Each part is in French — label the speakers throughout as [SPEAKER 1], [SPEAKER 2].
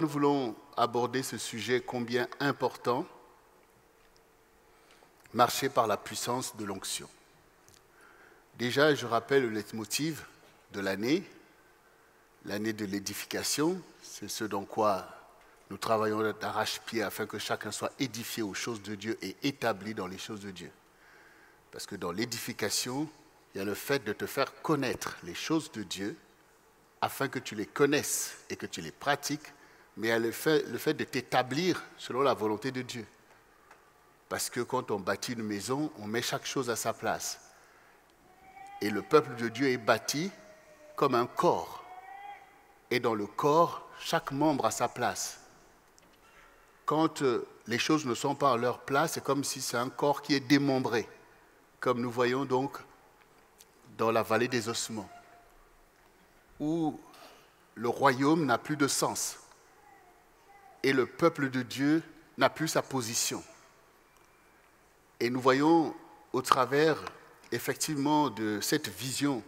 [SPEAKER 1] nous voulons aborder ce sujet combien important, marcher par la puissance de l'onction. Déjà, je rappelle le leitmotiv de l'année de l'édification. C'est ce dans quoi nous travaillons d'arrache-pied afin que chacun soit édifié aux choses de Dieu et établi dans les choses de Dieu. Parce que dans l'édification, il y a le fait de te faire connaître les choses de Dieu afin que tu les connaisses et que tu les pratiques, mais il y a le fait de t'établir selon la volonté de Dieu. Parce que quand on bâtit une maison, on met chaque chose à sa place. Et le peuple de Dieu est bâti comme un corps. Et dans le corps, chaque membre a sa place. Quand les choses ne sont pas à leur place, c'est comme si c'est un corps qui est démembré, comme nous voyons donc dans la vallée des ossements, où le royaume n'a plus de sens et le peuple de Dieu n'a plus sa position. Et nous voyons au travers, effectivement, de cette vision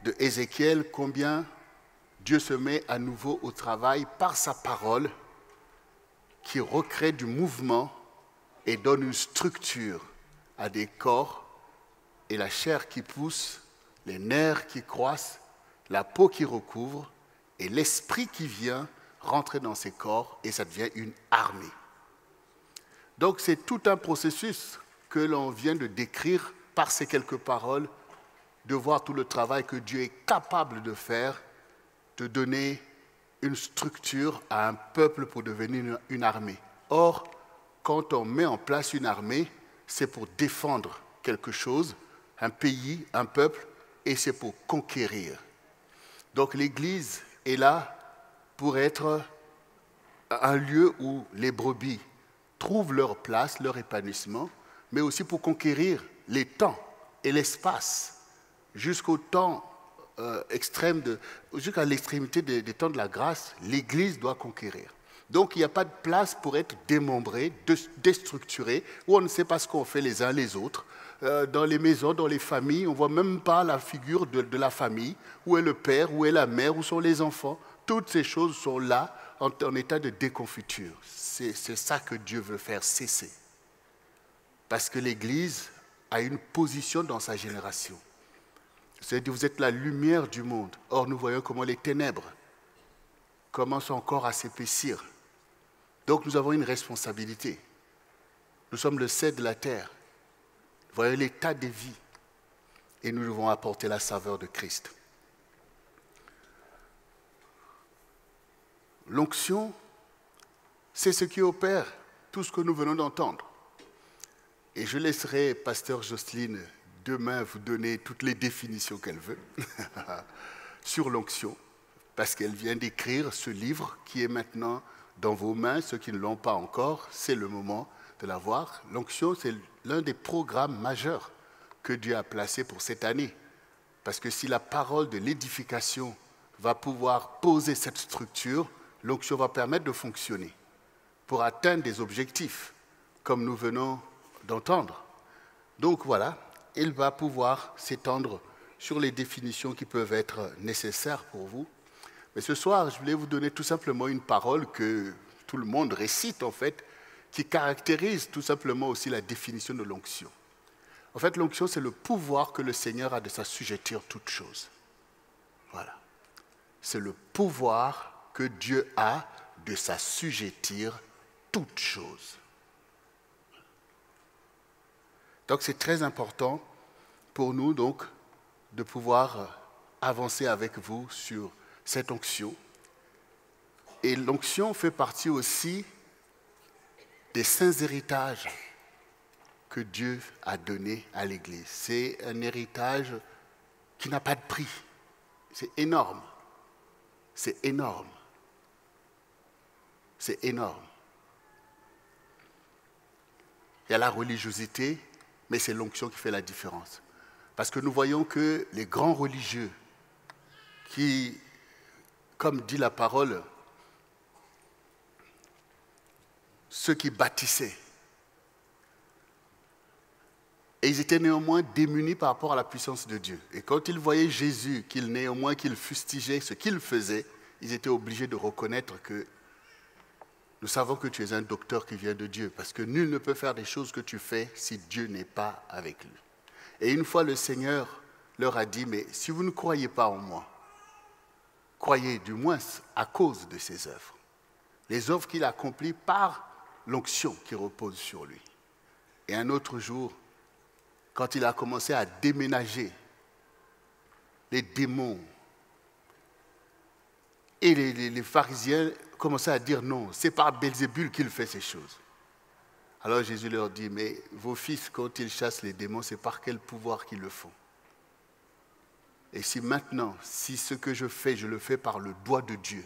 [SPEAKER 1] de Ézéchiel combien Dieu se met à nouveau au travail par sa parole qui recrée du mouvement et donne une structure à des corps et la chair qui pousse, les nerfs qui croissent, la peau qui recouvre et l'esprit qui vient rentrer dans ces corps et ça devient une armée. Donc c'est tout un processus que l'on vient de décrire par ces quelques paroles, de voir tout le travail que Dieu est capable de faire, de donner une structure à un peuple pour devenir une armée. Or, quand on met en place une armée, c'est pour défendre quelque chose, un pays, un peuple, et c'est pour conquérir. Donc l'Église est là pour être un lieu où les brebis trouvent leur place, leur épanouissement, mais aussi pour conquérir les temps et l'espace jusqu'au temps extrême, jusqu'à l'extrémité des temps de la grâce, l'Église doit conquérir. Donc il n'y a pas de place pour être démembré, déstructuré, où on ne sait pas ce qu'on fait les uns les autres. Dans les maisons, dans les familles, on ne voit même pas la figure de la famille. Où est le père, où est la mère, où sont les enfants? Toutes ces choses sont là en état de déconfiture. C'est ça que Dieu veut faire cesser. Parce que l'Église a une position dans sa génération. C'est-à-dire vous êtes la lumière du monde. Or, nous voyons comment les ténèbres commencent encore à s'épaissir. Donc, nous avons une responsabilité. Nous sommes le sel de la terre. Nous voyons l'état des vies. Et nous devons apporter la saveur de Christ. L'onction, c'est ce qui opère tout ce que nous venons d'entendre. Et je laisserai Pasteur Jocelyne demain vous donner toutes les définitions qu'elle veut sur l'onction, parce qu'elle vient d'écrire ce livre qui est maintenant dans vos mains. Ceux qui ne l'ont pas encore, c'est le moment de l'avoir. L'onction, c'est l'un des programmes majeurs que Dieu a placé pour cette année. Parce que si la parole de l'édification va pouvoir poser cette structure, l'onction va permettre de fonctionner pour atteindre des objectifs, comme nous venons d'entendre. Donc voilà, il va pouvoir s'étendre sur les définitions qui peuvent être nécessaires pour vous. Mais ce soir, je voulais vous donner tout simplement une parole que tout le monde récite en fait, qui caractérise tout simplement aussi la définition de l'onction. En fait, l'onction, c'est le pouvoir que le Seigneur a de s'assujettir toutes choses. Voilà. C'est le pouvoir que Dieu a de s'assujettir toutes choses. Donc c'est très important pour nous donc de pouvoir avancer avec vous sur cette onction. Et l'onction fait partie aussi des saints héritages que Dieu a donnés à l'Église. C'est un héritage qui n'a pas de prix. C'est énorme. C'est énorme. C'est énorme. Il y a la religiosité, mais c'est l'onction qui fait la différence. Parce que nous voyons que les grands religieux qui, comme dit la parole, ceux qui bâtissaient, et ils étaient néanmoins démunis par rapport à la puissance de Dieu. Et quand ils voyaient Jésus, néanmoins qu'il fustigeait ce qu'il faisait, ils étaient obligés de reconnaître que nous savons que tu es un docteur qui vient de Dieu, parce que nul ne peut faire des choses que tu fais si Dieu n'est pas avec lui. Et une fois le Seigneur leur a dit, mais si vous ne croyez pas en moi, croyez du moins à cause de ses œuvres. Les œuvres qu'il accomplit par l'onction qui repose sur lui. Et un autre jour, quand il a commencé à déménager les démons, et les pharisiens commençaient à dire non, c'est par Belzébul qu'il fait ces choses. Alors Jésus leur dit, mais vos fils, quand ils chassent les démons, c'est par quel pouvoir qu'ils le font? Et si maintenant, si ce que je fais, je le fais par le doigt de Dieu,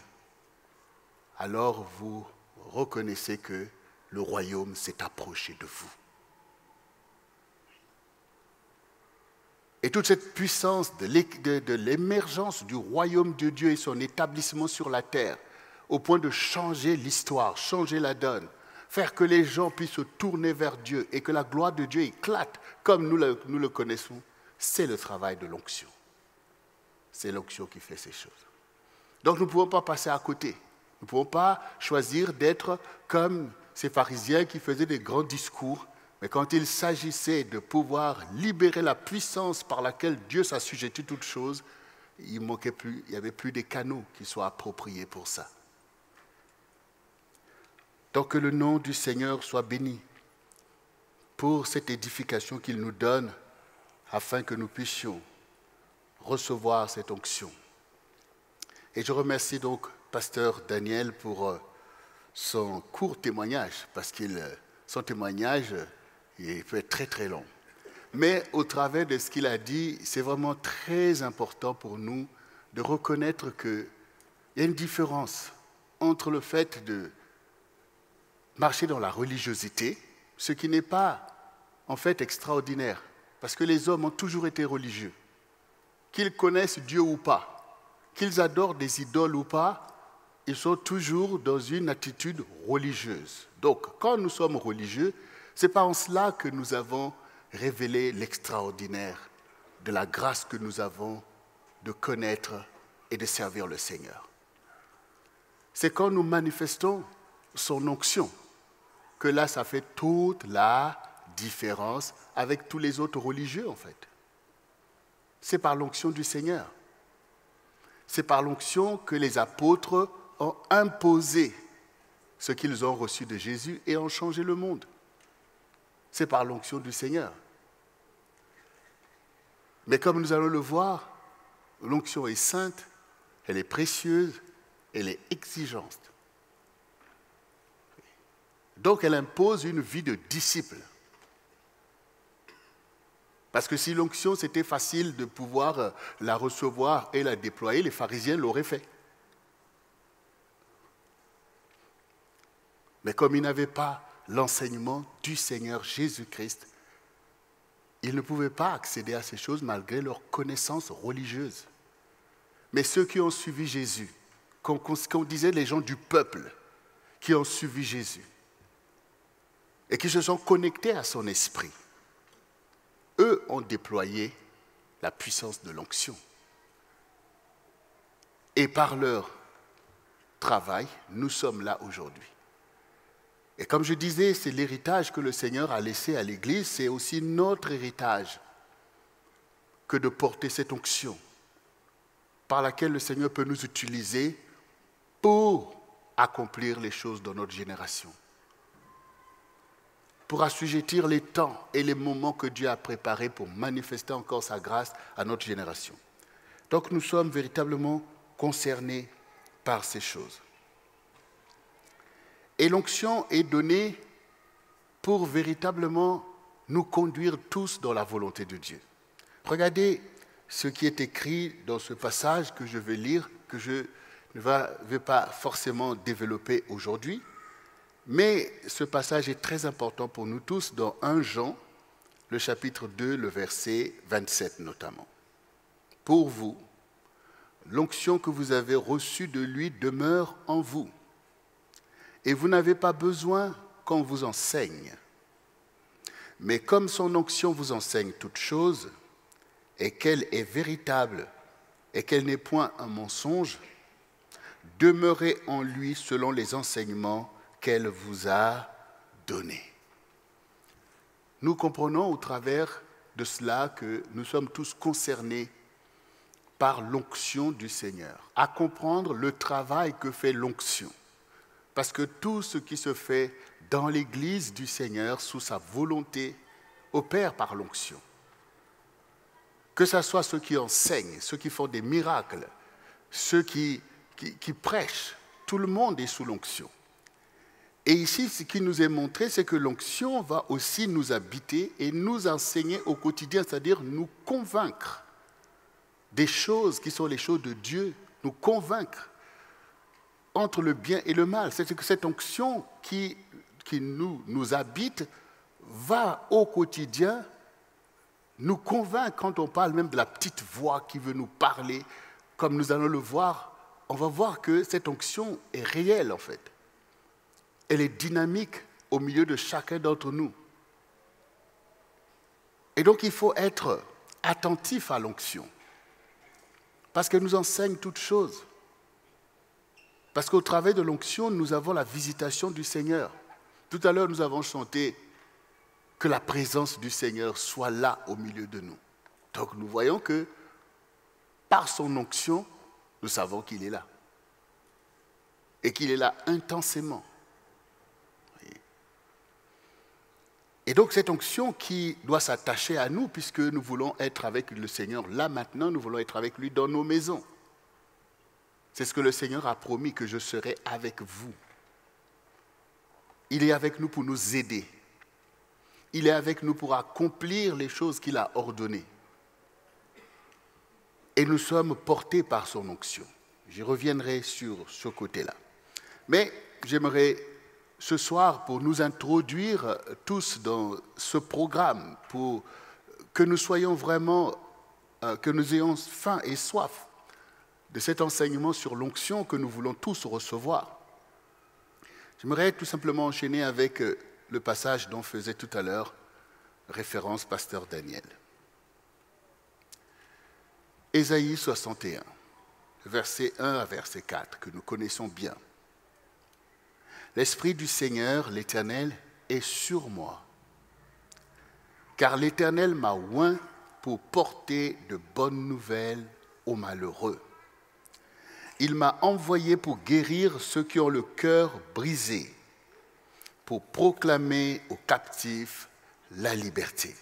[SPEAKER 1] alors vous reconnaissez que le royaume s'est approché de vous. Et toute cette puissance de l'émergence du royaume de Dieu et son établissement sur la terre, au point de changer l'histoire, changer la donne, faire que les gens puissent se tourner vers Dieu et que la gloire de Dieu éclate comme nous le connaissons, c'est le travail de l'onction. C'est l'onction qui fait ces choses. Donc nous ne pouvons pas passer à côté. Nous ne pouvons pas choisir d'être comme ces pharisiens qui faisaient des grands discours. Mais quand il s'agissait de pouvoir libérer la puissance par laquelle Dieu s'assujettit toutes choses, il n'y avait plus des canaux qui soient appropriés pour ça. Donc que le nom du Seigneur soit béni pour cette édification qu'il nous donne afin que nous puissions recevoir cette onction. Et je remercie donc Pasteur Daniel pour son court témoignage, parce que son témoignage il peut être très très long. Mais au travers de ce qu'il a dit, c'est vraiment très important pour nous de reconnaître qu'il y a une différence entre le fait de marcher dans la religiosité, ce qui n'est pas en fait extraordinaire, parce que les hommes ont toujours été religieux. Qu'ils connaissent Dieu ou pas, qu'ils adorent des idoles ou pas, ils sont toujours dans une attitude religieuse. Donc, quand nous sommes religieux, ce n'est pas en cela que nous avons révélé l'extraordinaire de la grâce que nous avons de connaître et de servir le Seigneur. C'est quand nous manifestons son onction que là, ça fait toute la différence avec tous les autres religieux, en fait. C'est par l'onction du Seigneur. C'est par l'onction que les apôtres ont imposé ce qu'ils ont reçu de Jésus et ont changé le monde. C'est par l'onction du Seigneur. Mais comme nous allons le voir, l'onction est sainte, elle est précieuse, elle est exigeante. Donc elle impose une vie de disciple. Parce que si l'onction c'était facile de pouvoir la recevoir et la déployer, les pharisiens l'auraient fait. Mais comme ils n'avaient pas l'enseignement du Seigneur Jésus-Christ, ils ne pouvaient pas accéder à ces choses malgré leur connaissance religieuse. Mais ceux qui ont suivi Jésus, qu'on disait les gens du peuple, qui ont suivi Jésus et qui se sont connectés à son esprit, eux ont déployé la puissance de l'onction. Et par leur travail, nous sommes là aujourd'hui. Et comme je disais, c'est l'héritage que le Seigneur a laissé à l'Église, c'est aussi notre héritage que de porter cette onction par laquelle le Seigneur peut nous utiliser pour accomplir les choses dans notre génération, pour assujettir les temps et les moments que Dieu a préparés pour manifester encore sa grâce à notre génération. Donc nous sommes véritablement concernés par ces choses. Et l'onction est donnée pour véritablement nous conduire tous dans la volonté de Dieu. Regardez ce qui est écrit dans ce passage que je vais lire, que je ne vais pas forcément développer aujourd'hui, mais ce passage est très important pour nous tous dans 1 Jean, le chapitre 2, le verset 27 notamment. Pour vous, l'onction que vous avez reçue de lui demeure en vous. Et vous n'avez pas besoin qu'on vous enseigne. Mais comme son onction vous enseigne toutes choses, et qu'elle est véritable, et qu'elle n'est point un mensonge, demeurez en lui selon les enseignements qu'elle vous a donné. Nous comprenons au travers de cela que nous sommes tous concernés par l'onction du Seigneur, à comprendre le travail que fait l'onction. Parce que tout ce qui se fait dans l'Église du Seigneur, sous sa volonté, opère par l'onction. Que ce soit ceux qui enseignent, ceux qui font des miracles, ceux qui prêchent, tout le monde est sous l'onction. Et ici, ce qui nous est montré, c'est que l'onction va aussi nous habiter et nous enseigner au quotidien, c'est-à-dire nous convaincre des choses qui sont les choses de Dieu, nous convaincre entre le bien et le mal. C'est que cette onction qui nous habite va au quotidien nous convaincre quand on parle même de la petite voix qui veut nous parler, comme nous allons le voir, on va voir que cette onction est réelle en fait. Elle est dynamique au milieu de chacun d'entre nous. Et donc il faut être attentif à l'onction, parce qu'elle nous enseigne toutes choses. Parce qu'au travers de l'onction, nous avons la visitation du Seigneur. Tout à l'heure, nous avons chanté que la présence du Seigneur soit là au milieu de nous. Donc nous voyons que par son onction, nous savons qu'il est là. Et qu'il est là intensément. Et donc cette onction qui doit s'attacher à nous, puisque nous voulons être avec le Seigneur là maintenant, nous voulons être avec lui dans nos maisons. C'est ce que le Seigneur a promis, que je serai avec vous. Il est avec nous pour nous aider. Il est avec nous pour accomplir les choses qu'il a ordonnées. Et nous sommes portés par son onction. J'y reviendrai sur ce côté-là. Mais j'aimerais ce soir, pour nous introduire tous dans ce programme, pour que nous soyons vraiment, que nous ayons faim et soif de cet enseignement sur l'onction que nous voulons tous recevoir. J'aimerais tout simplement enchaîner avec le passage dont faisait tout à l'heure référence pasteur Daniel. Ésaïe 61, verset 1 à verset 4, que nous connaissons bien. L'Esprit du Seigneur, l'Éternel, est sur moi, car l'Éternel m'a oint pour porter de bonnes nouvelles aux malheureux. Il m'a envoyé pour guérir ceux qui ont le cœur brisé, pour proclamer aux captifs la liberté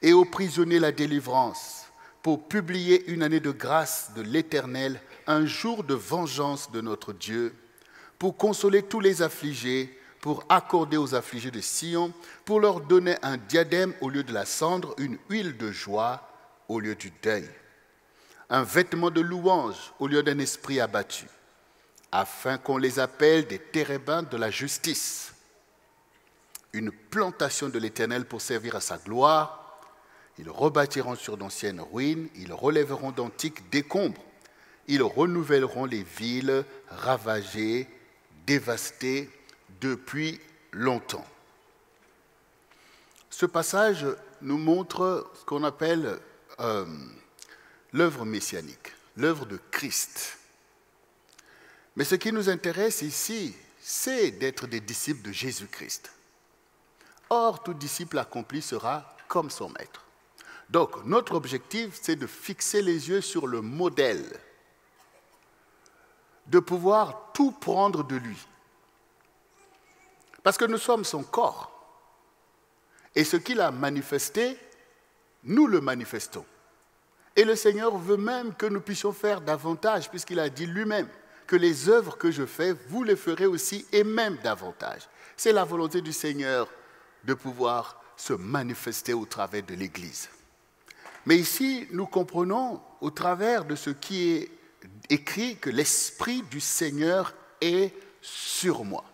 [SPEAKER 1] et aux prisonniers la délivrance, pour publier une année de grâce de l'Éternel, un jour de vengeance de notre Dieu, pour consoler tous les affligés, pour accorder aux affligés de Sion, pour leur donner un diadème au lieu de la cendre, une huile de joie au lieu du deuil, un vêtement de louange au lieu d'un esprit abattu, afin qu'on les appelle des térébinths de la justice, une plantation de l'Éternel pour servir à sa gloire. Ils rebâtiront sur d'anciennes ruines, ils relèveront d'antiques décombres, ils renouvelleront les villes ravagées, dévastées depuis longtemps. Ce passage nous montre ce qu'on appelle l'œuvre messianique, l'œuvre de Christ. Mais ce qui nous intéresse ici, c'est d'être des disciples de Jésus-Christ. Or, tout disciple accompli sera comme son maître. Donc, notre objectif, c'est de fixer les yeux sur le modèle, de pouvoir tout prendre de lui. Parce que nous sommes son corps. Et ce qu'il a manifesté, nous le manifestons. Et le Seigneur veut même que nous puissions faire davantage, puisqu'il a dit lui-même que les œuvres que je fais, vous les ferez aussi et même davantage. C'est la volonté du Seigneur de pouvoir se manifester au travers de l'Église. Mais ici, nous comprenons au travers de ce qui est écrit que l'Esprit du Seigneur est sur moi.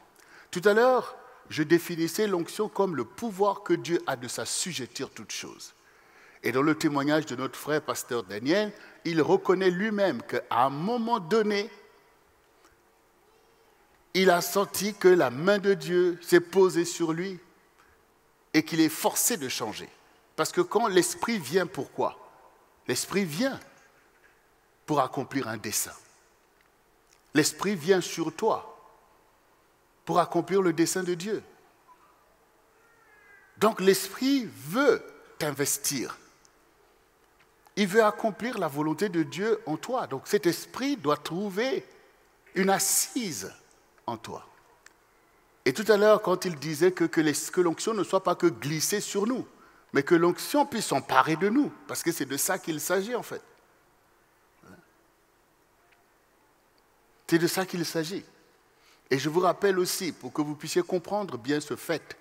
[SPEAKER 1] Tout à l'heure, je définissais l'onction comme le pouvoir que Dieu a de s'assujettir toutes choses. Et dans le témoignage de notre frère pasteur Daniel, il reconnaît lui-même qu'à un moment donné, il a senti que la main de Dieu s'est posée sur lui et qu'il est forcé de changer. Parce que quand l'Esprit vient, pourquoi? L'Esprit vient pour accomplir un dessein. L'Esprit vient sur toi pour accomplir le dessein de Dieu. Donc l'Esprit veut t'investir. Il veut accomplir la volonté de Dieu en toi. Donc cet esprit doit trouver une assise en toi. Et tout à l'heure, quand il disait que l'onction ne soit pas que glissée sur nous, mais que l'onction puisse s'emparer de nous, parce que c'est de ça qu'il s'agit en fait. C'est de ça qu'il s'agit. Et je vous rappelle aussi, pour que vous puissiez comprendre bien ce fait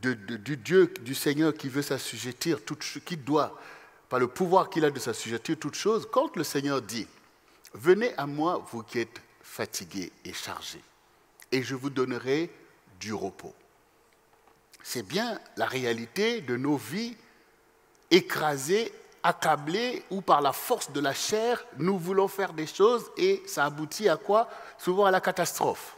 [SPEAKER 1] du Dieu, du Seigneur qui veut s'assujettir, qui doit, par le pouvoir qu'il a de s'assujettir toutes choses, quand le Seigneur dit « Venez à moi, vous qui êtes fatigués et chargés, et je vous donnerai du repos ». C'est bien la réalité de nos vies écrasées, accablées, où par la force de la chair, nous voulons faire des choses et ça aboutit à quoi? Souvent à la catastrophe.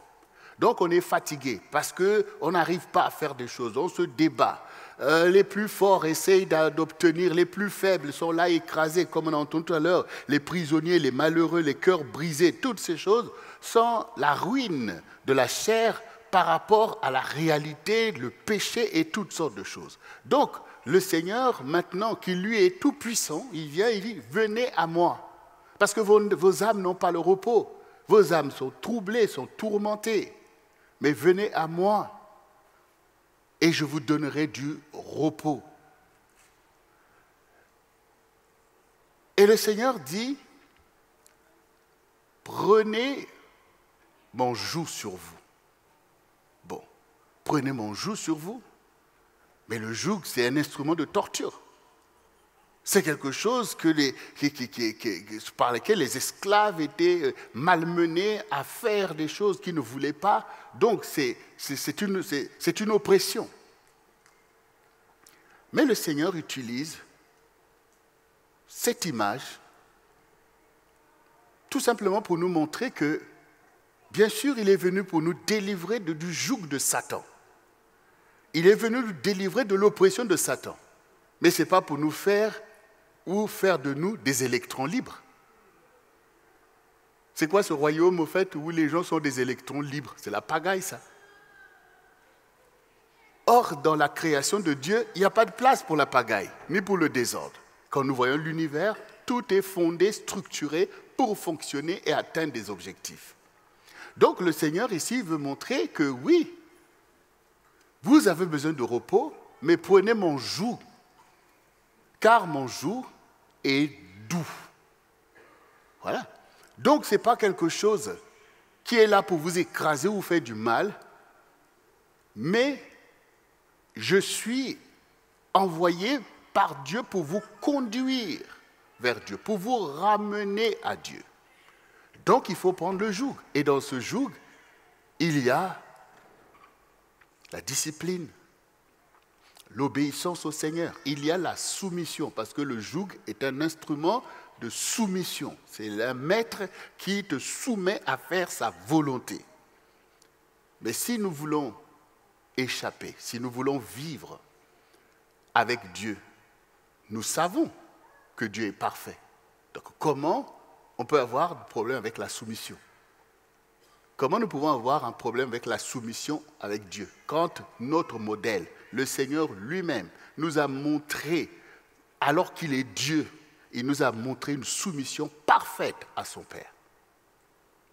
[SPEAKER 1] Donc on est fatigué parce qu'on n'arrive pas à faire des choses, on se débat. Les plus forts essayent d'obtenir, les plus faibles sont là écrasés, comme on a entendu tout à l'heure, les prisonniers, les malheureux, les cœurs brisés, toutes ces choses sont la ruine de la chair par rapport à la réalité, le péché et toutes sortes de choses. Donc, le Seigneur, maintenant qu'il lui est tout puissant, il vient et dit, venez à moi. Parce que vos âmes n'ont pas le repos. Vos âmes sont troublées, sont tourmentées. Mais venez à moi et je vous donnerai du repos. Et le Seigneur dit, prenez mon joug sur vous. Bon, prenez mon joug sur vous. Mais le joug, c'est un instrument de torture. C'est quelque chose par lequel les esclaves étaient malmenés à faire des choses qu'ils ne voulaient pas. Donc, c'est une oppression. Mais le Seigneur utilise cette image tout simplement pour nous montrer que, bien sûr, il est venu pour nous délivrer du joug de Satan. Il est venu nous délivrer de l'oppression de Satan. Mais ce n'est pas pour nous faire de nous des électrons libres. C'est quoi ce royaume, au fait, où les gens sont des électrons libres? C'est la pagaille, ça. Or, dans la création de Dieu, il n'y a pas de place pour la pagaille, ni pour le désordre. Quand nous voyons l'univers, tout est fondé, structuré pour fonctionner et atteindre des objectifs. Donc, le Seigneur, ici, veut montrer que oui, vous avez besoin de repos, mais prenez mon joug, car mon joug est doux. Voilà. Donc, ce n'est pas quelque chose qui est là pour vous écraser ou vous faire du mal, mais je suis envoyé par Dieu pour vous conduire vers Dieu, pour vous ramener à Dieu. Donc, il faut prendre le joug. Et dans ce joug, il y a la discipline, l'obéissance au Seigneur. Il y a la soumission, parce que le joug est un instrument de soumission. C'est un maître qui te soumet à faire sa volonté. Mais si nous voulons échapper, si nous voulons vivre avec Dieu, nous savons que Dieu est parfait. Donc comment on peut avoir un problème avec la soumission? Comment nous pouvons avoir un problème avec la soumission avec Dieu quand notre modèle, le Seigneur lui-même, nous a montré, alors qu'il est Dieu, il nous a montré une soumission parfaite à son Père.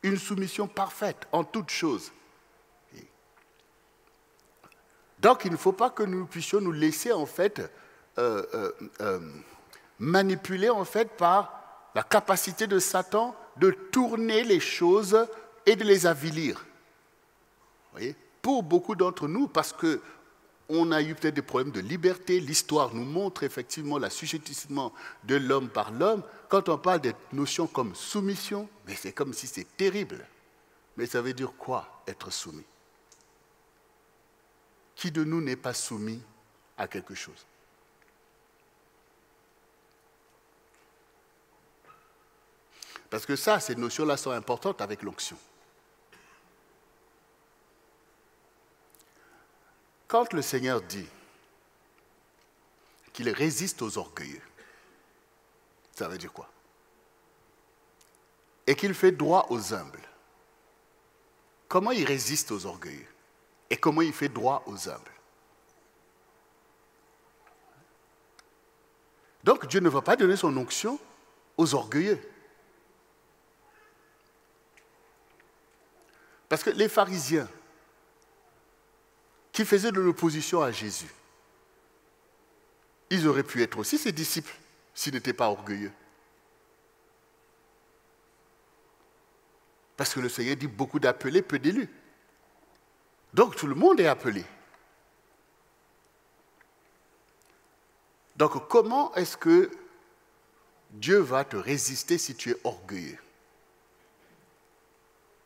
[SPEAKER 1] Une soumission parfaite en toutes choses. Donc il ne faut pas que nous puissions nous laisser en fait manipuler en fait par la capacité de Satan de tourner les choses et de les avilir. Vous voyez? Pour beaucoup d'entre nous, parce qu'on a eu peut-être des problèmes de liberté, l'histoire nous montre effectivement l'assujettissement de l'homme par l'homme. Quand on parle de notions comme soumission, mais c'est comme si c'est terrible. Mais ça veut dire quoi, être soumis? Qui de nous n'est pas soumis à quelque chose? Parce que ça, ces notions-là sont importantes avec l'onction. Quand le Seigneur dit qu'il résiste aux orgueilleux, ça veut dire quoi? Et qu'il fait droit aux humbles. comment il résiste aux orgueilleux et comment il fait droit aux humbles. Donc Dieu ne va pas donner son onction aux orgueilleux. Parce que les pharisiens qui faisaient de l'opposition à Jésus, ils auraient pu être aussi ses disciples s'ils n'étaient pas orgueilleux. Parce que le Seigneur dit beaucoup d'appelés, peu d'élus. Donc tout le monde est appelé. Donc comment est-ce que Dieu va te résister si tu es orgueilleux?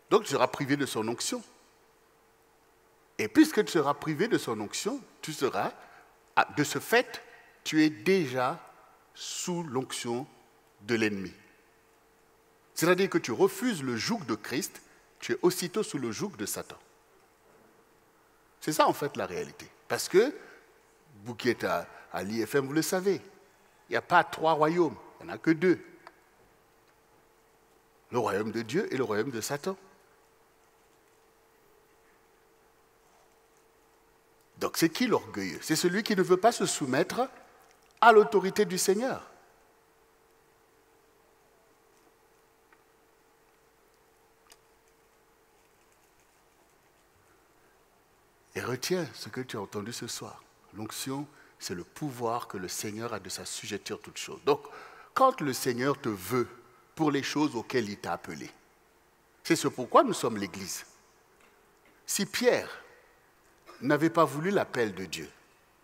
[SPEAKER 1] Donc tu seras privé de son onction. Et puisque tu seras privé de son onction, tu seras, de ce fait, tu es déjà sous l'onction de l'ennemi. C'est-à-dire que tu refuses le joug de Christ, tu es aussitôt sous le joug de Satan. C'est ça en fait la réalité. Parce que, vous qui êtes à l'IFM, vous le savez, il n'y a pas 3 royaumes, il n'y en a que 2. Le royaume de Dieu et le royaume de Satan. Donc c'est qui l'orgueilleux? C'est celui qui ne veut pas se soumettre à l'autorité du Seigneur. Et retiens ce que tu as entendu ce soir. L'onction, c'est le pouvoir que le Seigneur a de s'assujettir toutes choses. Donc, quand le Seigneur te veut pour les choses auxquelles il t'a appelé, c'est ce pourquoi nous sommes l'Église. Si Pierre n'avait pas voulu l'appel de Dieu,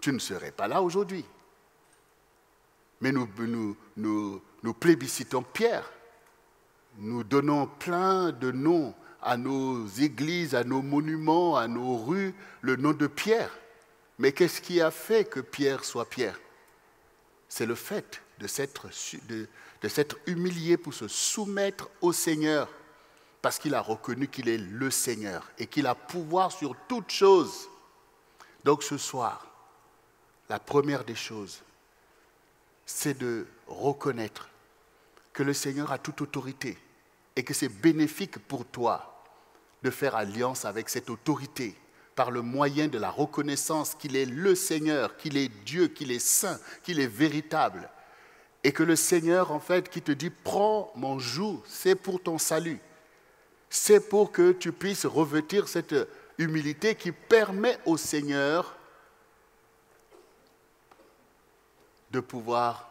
[SPEAKER 1] tu ne serais pas là aujourd'hui. Mais nous plébiscitons Pierre. Nous donnons plein de noms à nos églises, à nos monuments, à nos rues, le nom de Pierre. Mais qu'est-ce qui a fait que Pierre soit Pierre? C'est le fait de s'être humilié pour se soumettre au Seigneur, parce qu'il a reconnu qu'il est le Seigneur et qu'il a pouvoir sur toutes choses. Donc ce soir, la première des choses, c'est de reconnaître que le Seigneur a toute autorité et que c'est bénéfique pour toi de faire alliance avec cette autorité par le moyen de la reconnaissance qu'il est le Seigneur, qu'il est Dieu, qu'il est saint, qu'il est véritable. Et que le Seigneur, en fait, qui te dit « Prends mon joug, c'est pour ton salut ». C'est pour que tu puisses revêtir cette humilité qui permet au Seigneur de pouvoir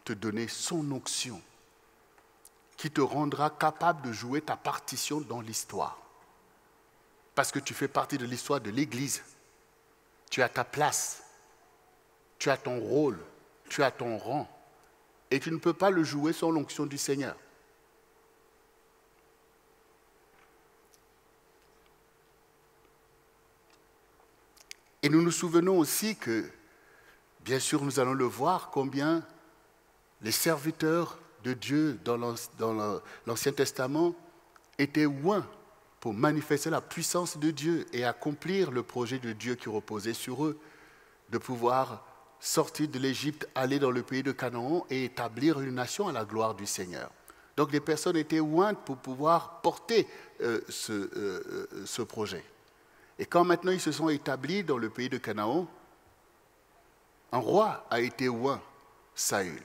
[SPEAKER 1] te donner son onction, qui te rendra capable de jouer ta partition dans l'histoire. Parce que tu fais partie de l'histoire de l'Église. Tu as ta place, tu as ton rôle, tu as ton rang. Et tu ne peux pas le jouer sans l'onction du Seigneur. Et nous nous souvenons aussi que, bien sûr, nous allons le voir, combien les serviteurs de Dieu dans l'Ancien Testament étaient oints pour manifester la puissance de Dieu et accomplir le projet de Dieu qui reposait sur eux, de pouvoir sortir de l'Égypte, aller dans le pays de Canaan et établir une nation à la gloire du Seigneur. Donc les personnes étaient ointes pour pouvoir porter ce projet. Et quand maintenant ils se sont établis dans le pays de Canaan, un roi a été oint, Saül.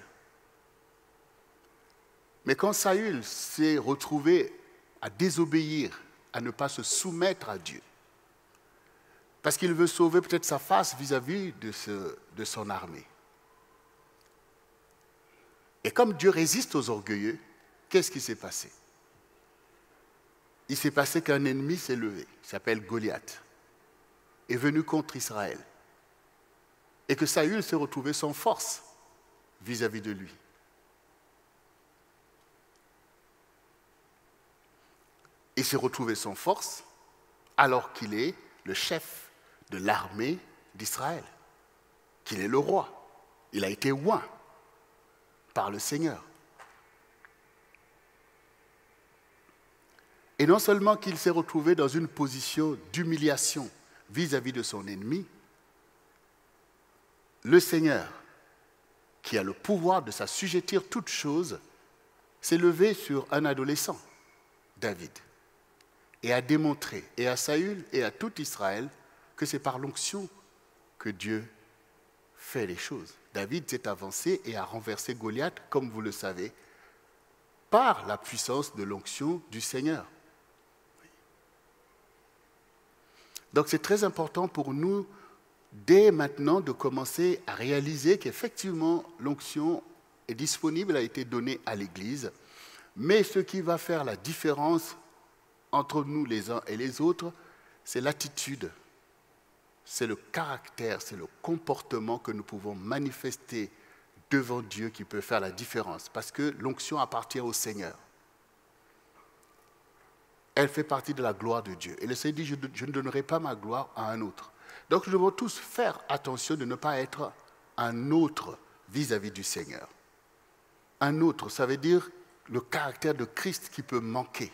[SPEAKER 1] Mais quand Saül s'est retrouvé à désobéir, à ne pas se soumettre à Dieu, parce qu'il veut sauver peut-être sa face vis-à-vis de son armée. Et comme Dieu résiste aux orgueilleux, qu'est-ce qui s'est passé? Il s'est passé qu'un ennemi s'est levé, il s'appelle Goliath, est venu contre Israël. Et que Saül s'est retrouvé sans force vis-à-vis de lui. Il s'est retrouvé sans force alors qu'il est le chef de l'armée d'Israël, qu'il est le roi. Il a été oint par le Seigneur. Et non seulement qu'il s'est retrouvé dans une position d'humiliation vis-à-vis de son ennemi, le Seigneur, qui a le pouvoir de s'assujettir toutes choses, s'est levé sur un adolescent, David. et a démontré, et à Saül et à tout Israël, que c'est par l'onction que Dieu fait les choses. David s'est avancé et a renversé Goliath, comme vous le savez, par la puissance de l'onction du Seigneur. Donc c'est très important pour nous, dès maintenant, de commencer à réaliser qu'effectivement, l'onction est disponible, a été donnée à l'Église, mais ce qui va faire la différence entre nous les uns et les autres, c'est l'attitude, c'est le caractère, c'est le comportement que nous pouvons manifester devant Dieu qui peut faire la différence. Parce que l'onction appartient au Seigneur. Elle fait partie de la gloire de Dieu. Et le Seigneur dit, je ne donnerai pas ma gloire à un autre. Donc nous devons tous faire attention de ne pas être un autre vis-à-vis du Seigneur. Un autre, ça veut dire le caractère de Christ qui peut manquer.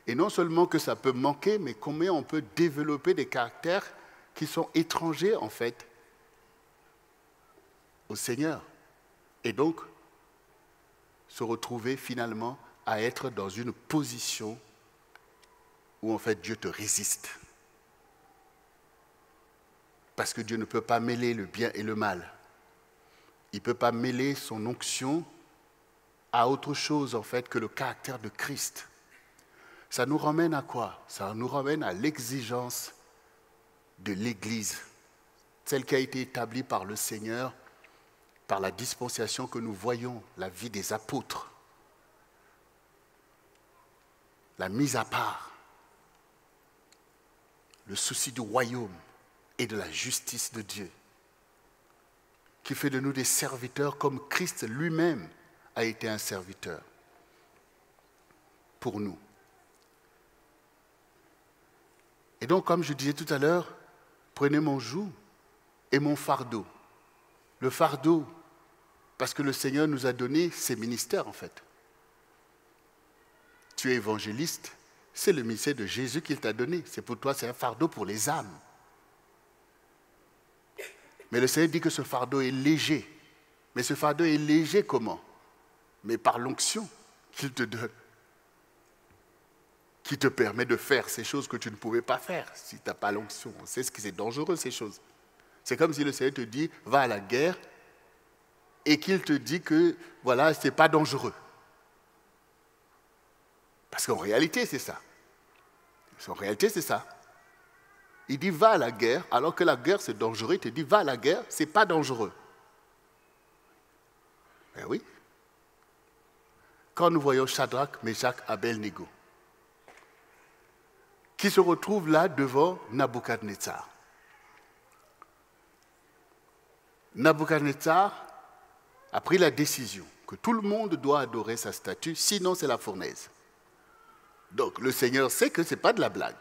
[SPEAKER 1] Et non seulement que ça peut manquer, mais combien on peut développer des caractères qui sont étrangers, en fait, au Seigneur. Et donc, se retrouver finalement à être dans une position où, en fait, Dieu te résiste. Parce que Dieu ne peut pas mêler le bien et le mal. Il ne peut pas mêler son onction à autre chose, en fait, que le caractère de Christ. Ça nous ramène à quoi? Ça nous ramène à l'exigence de l'Église, celle qui a été établie par le Seigneur, par la dispensation que nous voyons, la vie des apôtres, la mise à part, le souci du royaume et de la justice de Dieu, qui fait de nous des serviteurs comme Christ lui-même a été un serviteur pour nous. Et donc, comme je disais tout à l'heure, prenez mon joug et mon fardeau. Le fardeau, parce que le Seigneur nous a donné ses ministères, en fait. Tu es évangéliste, c'est le ministère de Jésus qu'il t'a donné. C'est pour toi, c'est un fardeau pour les âmes. Mais le Seigneur dit que ce fardeau est léger. Mais ce fardeau est léger comment? Mais par l'onction qu'il te donne, qui te permet de faire ces choses que tu ne pouvais pas faire si tu n'as pas l'onction. On sait ce que c'est dangereux, ces choses. C'est comme si le Seigneur te dit, va à la guerre, et qu'il te dit que, voilà, ce n'est pas dangereux. Parce qu'en réalité, c'est ça. En réalité, c'est ça. Il dit, va à la guerre, alors que la guerre, c'est dangereux. Il te dit, va à la guerre, ce n'est pas dangereux. Ben oui. Quand nous voyons Shadrach, Meshach, Abel-Négo, qui se retrouvent là devant Nabuchodonosor. Nabuchodonosor a pris la décision que tout le monde doit adorer sa statue, sinon c'est la fournaise. Donc le Seigneur sait que ce n'est pas de la blague.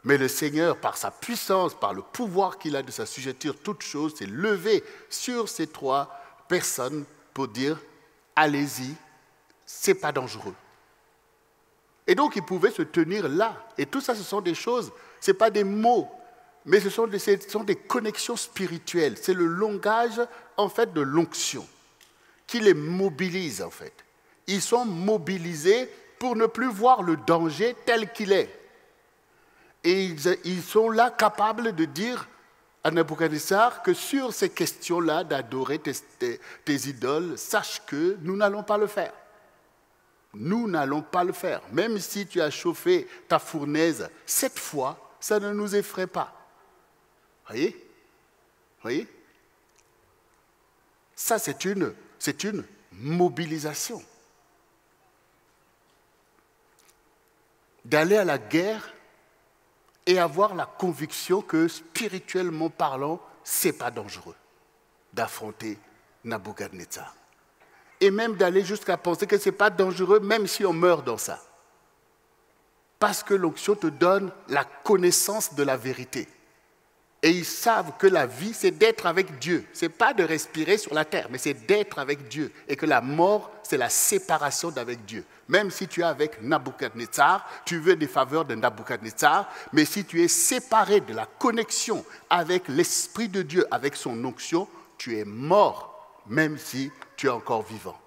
[SPEAKER 1] Mais le Seigneur, par sa puissance, par le pouvoir qu'il a de s'assujettir toutes choses, s'est levé sur ces trois personnes pour dire « Allez-y, ce n'est pas dangereux ». Et donc, il pouvait se tenir là. Et tout ça, ce sont des choses, ce n'est pas des mots, mais ce sont des connexions spirituelles. C'est le langage, en fait, de l'onction qui les mobilise, en fait. Ils sont mobilisés pour ne plus voir le danger tel qu'il est. Et ils sont là capables de dire à Nabuchodonosor que sur ces questions-là d'adorer tes idoles, sache que nous n'allons pas le faire. Nous n'allons pas le faire. Même si tu as chauffé ta fournaise 7 fois, ça ne nous effraie pas. Voyez? Voyez? Ça, c'est une mobilisation. D'aller à la guerre et avoir la conviction que, spirituellement parlant, ce n'est pas dangereux d'affronter Nabuchodonosor. Et même d'aller jusqu'à penser que ce n'est pas dangereux, même si on meurt dans ça. Parce que l'onction te donne la connaissance de la vérité. Et ils savent que la vie, c'est d'être avec Dieu. Ce n'est pas de respirer sur la terre, mais c'est d'être avec Dieu. Et que la mort, c'est la séparation d'avec Dieu. Même si tu es avec Nabuchodonosor, tu veux des faveurs de Nabuchodonosor, mais si tu es séparé de la connexion avec l'Esprit de Dieu, avec son onction, tu es mort, même si tu es encore vivant.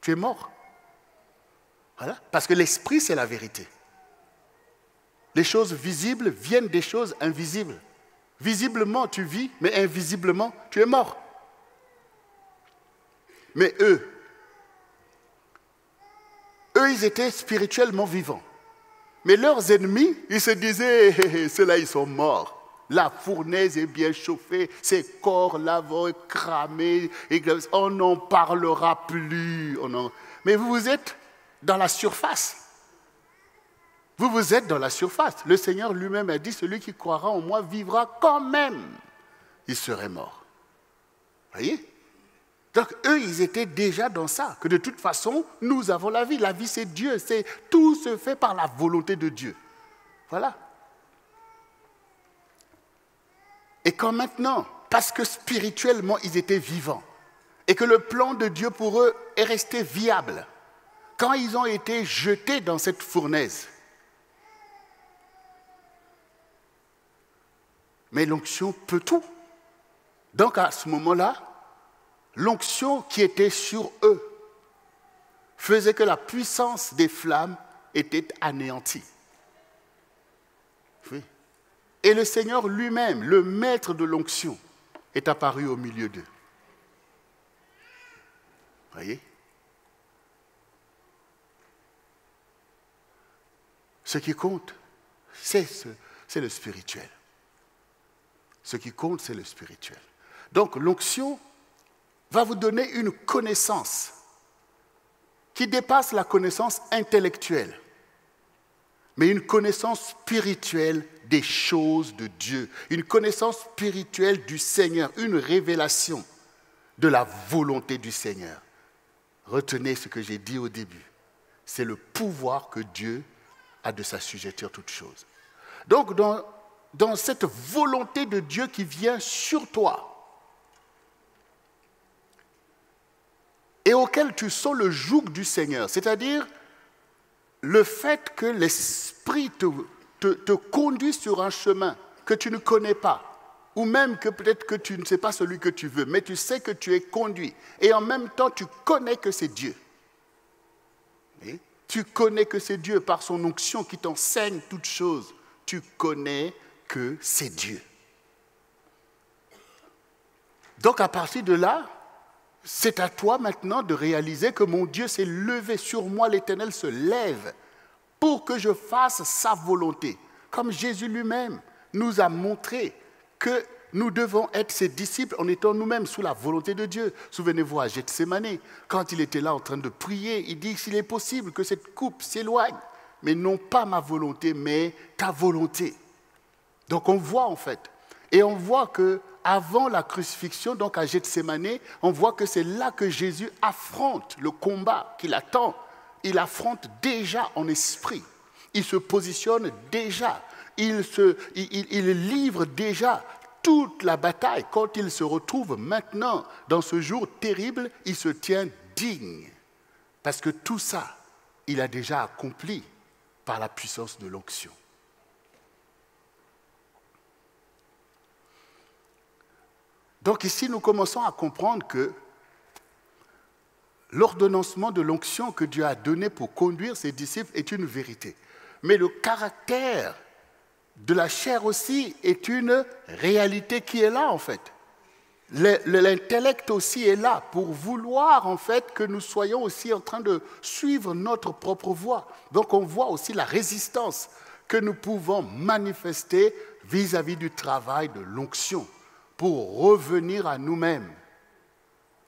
[SPEAKER 1] Tu es mort. Voilà. Parce que l'esprit, c'est la vérité. Les choses visibles viennent des choses invisibles. Visiblement, tu vis, mais invisiblement, tu es mort. Mais eux, ils étaient spirituellement vivants. Mais leurs ennemis, ils se disaient, ceux-là, ils sont morts. La fournaise est bien chauffée, ces corps-là vont cramer, on n'en parlera plus. Mais vous êtes dans la surface. Vous êtes dans la surface. Le Seigneur lui-même a dit, celui qui croira en moi vivra quand même. Il serait mort. Vous voyez? Donc eux, ils étaient déjà dans ça, que de toute façon, nous avons la vie. La vie, c'est Dieu. Tout se fait par la volonté de Dieu. Voilà. Et quand maintenant, parce que spirituellement, ils étaient vivants, et que le plan de Dieu pour eux est resté viable, quand ils ont été jetés dans cette fournaise, mais l'onction peut tout. Donc à ce moment-là, l'onction qui était sur eux faisait que la puissance des flammes était anéantie. Oui. Et le Seigneur lui-même, le maître de l'onction, est apparu au milieu d'eux. Voyez? Ce qui compte, c'est le spirituel. Ce qui compte, c'est le spirituel. Donc l'onction va vous donner une connaissance qui dépasse la connaissance intellectuelle, mais une connaissance spirituelle des choses de Dieu, une connaissance spirituelle du Seigneur, une révélation de la volonté du Seigneur. Retenez ce que j'ai dit au début, c'est le pouvoir que Dieu a de s'assujettir toutes choses. Donc dans cette volonté de Dieu qui vient sur toi, et auquel tu sens le joug du Seigneur, c'est-à-dire le fait que l'Esprit te conduit sur un chemin que tu ne connais pas, ou même que peut-être que tu ne sais pas celui que tu veux, mais tu sais que tu es conduit, et en même temps tu connais que c'est Dieu. Et tu connais que c'est Dieu par son onction qui t'enseigne toutes choses. Tu connais que c'est Dieu. Donc à partir de là, c'est à toi maintenant de réaliser que mon Dieu s'est levé sur moi, l'Éternel se lève pour que je fasse sa volonté. Comme Jésus lui-même nous a montré que nous devons être ses disciples en étant nous-mêmes sous la volonté de Dieu. Souvenez-vous à Gethsémani, quand il était là en train de prier, il dit s'il est possible que cette coupe s'éloigne, mais non pas ma volonté, mais ta volonté. Donc on voit en fait, et on voit que avant la crucifixion, donc à Gethsémani, on voit que c'est là que Jésus affronte le combat qu'il attend. Il affronte déjà en esprit. Il se positionne déjà. Il livre déjà toute la bataille. Quand il se retrouve maintenant dans ce jour terrible, il se tient digne. Parce que tout ça, il a déjà accompli par la puissance de l'onction. Donc ici, nous commençons à comprendre que l'ordonnancement de l'onction que Dieu a donné pour conduire ses disciples est une vérité. Mais le caractère de la chair aussi est une réalité qui est là en fait. L'intellect aussi est là pour vouloir en fait que nous soyons aussi en train de suivre notre propre voie. Donc on voit aussi la résistance que nous pouvons manifester vis-à-vis du travail de l'onction pour revenir à nous-mêmes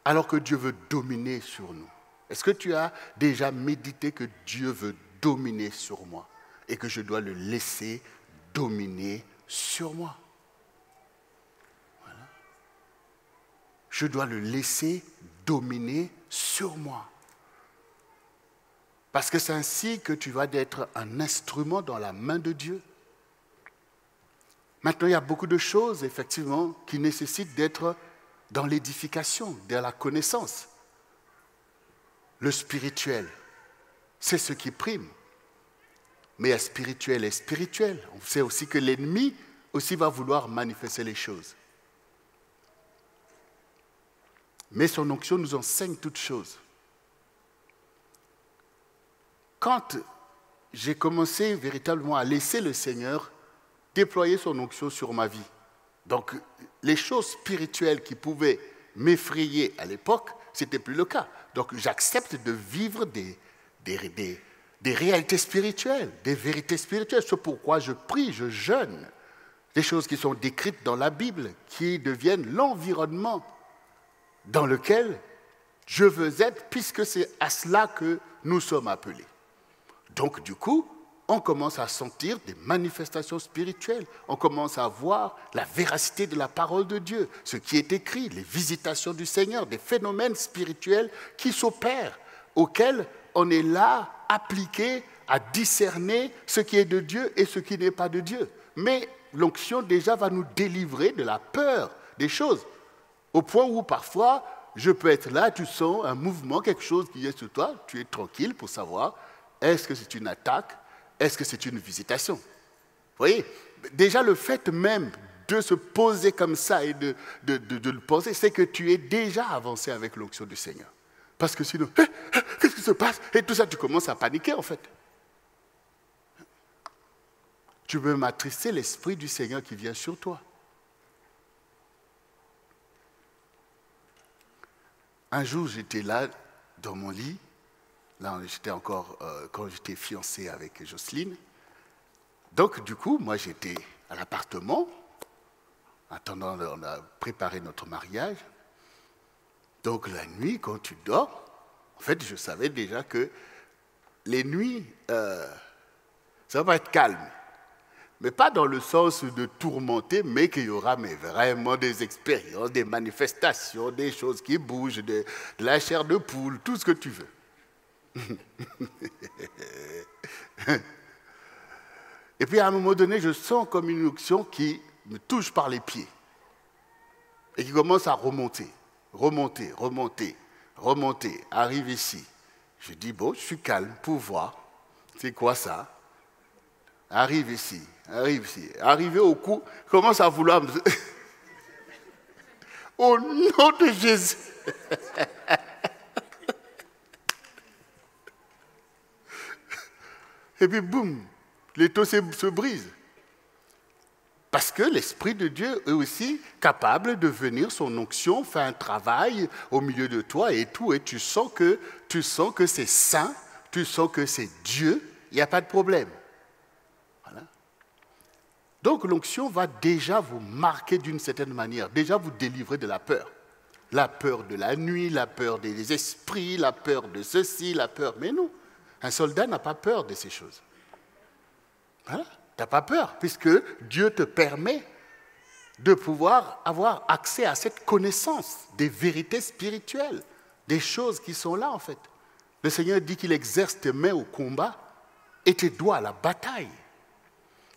[SPEAKER 1] alors que Dieu veut dominer sur nous. Est-ce que tu as déjà médité que Dieu veut dominer sur moi et que je dois le laisser dominer sur moi? Voilà. Je dois le laisser dominer sur moi. Parce que c'est ainsi que tu vas être un instrument dans la main de Dieu. Maintenant, il y a beaucoup de choses, effectivement, qui nécessitent d'être dans l'édification, dans la connaissance. Le spirituel, c'est ce qui prime. Mais il y a spirituel et spirituel. On sait aussi que l'ennemi aussi va vouloir manifester les choses. Mais son onction nous enseigne toutes choses. quand j'ai commencé véritablement à laisser le Seigneur déployer son onction sur ma vie, donc les choses spirituelles qui pouvaient m'effrayer à l'époque, ce n'était plus le cas. Donc j'accepte de vivre des réalités spirituelles, des vérités spirituelles. C'est pourquoi je prie, je jeûne. Des choses qui sont décrites dans la Bible, qui deviennent l'environnement dans lequel je veux être, puisque c'est à cela que nous sommes appelés. Donc du coup, on commence à sentir des manifestations spirituelles. On commence à voir la véracité de la parole de Dieu, ce qui est écrit, les visitations du Seigneur, des phénomènes spirituels qui s'opèrent, auxquels on est là, appliqué à discerner ce qui est de Dieu et ce qui n'est pas de Dieu. Mais l'onction déjà va nous délivrer de la peur des choses, au point où parfois, je peux être là, tu sens un mouvement, quelque chose qui est sur toi, tu es tranquille pour savoir, est-ce que c'est une attaque? Est-ce que c'est une visitation? Vous voyez, déjà le fait même de se poser comme ça et de le penser, c'est que tu es déjà avancé avec l'onction du Seigneur. Parce que sinon, qu'est-ce qui se passe? Et tout ça, tu commences à paniquer en fait. Tu veux m'attrister l'Esprit du Seigneur qui vient sur toi. Un jour, j'étais là, dans mon lit. Là, j'étais encore, quand j'étais fiancé avec Jocelyne. Donc, du coup, moi, j'étais à l'appartement. Attendant, on a préparé notre mariage. Donc, la nuit, quand tu dors, en fait, je savais déjà que les nuits, ça va être calme. Mais pas dans le sens de tourmenter, mais qu'il y aura vraiment des expériences, des manifestations, des choses qui bougent, de la chair de poule, tout ce que tu veux. Et puis à un moment donné, je sens comme une onction qui me touche par les pieds et qui commence à remonter, arrive ici. Je dis, bon, je suis calme pour voir, c'est quoi ça? Arrive ici. Arrivé au cou, commence à vouloir me... Au nom de Jésus. Et puis boum, l'étau se brise. Parce que l'Esprit de Dieu est aussi capable de venir, son onction, faire un travail au milieu de toi et tout, et tu sens que c'est saint, tu sens que c'est Dieu, il n'y a pas de problème. Voilà. Donc l'onction va déjà vous marquer d'une certaine manière, déjà vous délivrer de la peur. La peur de la nuit, la peur des esprits, la peur de ceci, la peur... Mais non, un soldat n'a pas peur de ces choses. Voilà. Tu n'as pas peur, puisque Dieu te permet de pouvoir avoir accès à cette connaissance des vérités spirituelles, des choses qui sont là en fait. Le Seigneur dit qu'il exerce tes mains au combat et tes doigts à la bataille.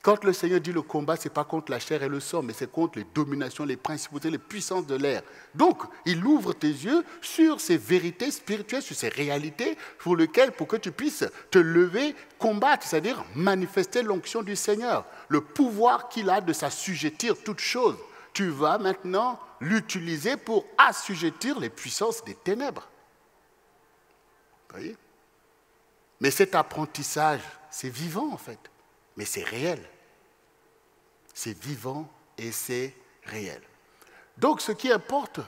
[SPEAKER 1] Quand le Seigneur dit le combat, ce n'est pas contre la chair et le sang, mais c'est contre les dominations, les principautés, les puissances de l'air. Donc, il ouvre tes yeux sur ces vérités spirituelles, sur ces réalités pour que tu puisses te lever, combattre, c'est-à-dire manifester l'onction du Seigneur, le pouvoir qu'il a de s'assujettir toutes choses. Tu vas maintenant l'utiliser pour assujettir les puissances des ténèbres. Vous voyez? Mais cet apprentissage, c'est vivant en fait. Mais c'est réel. C'est vivant et c'est réel. Donc ce qui importe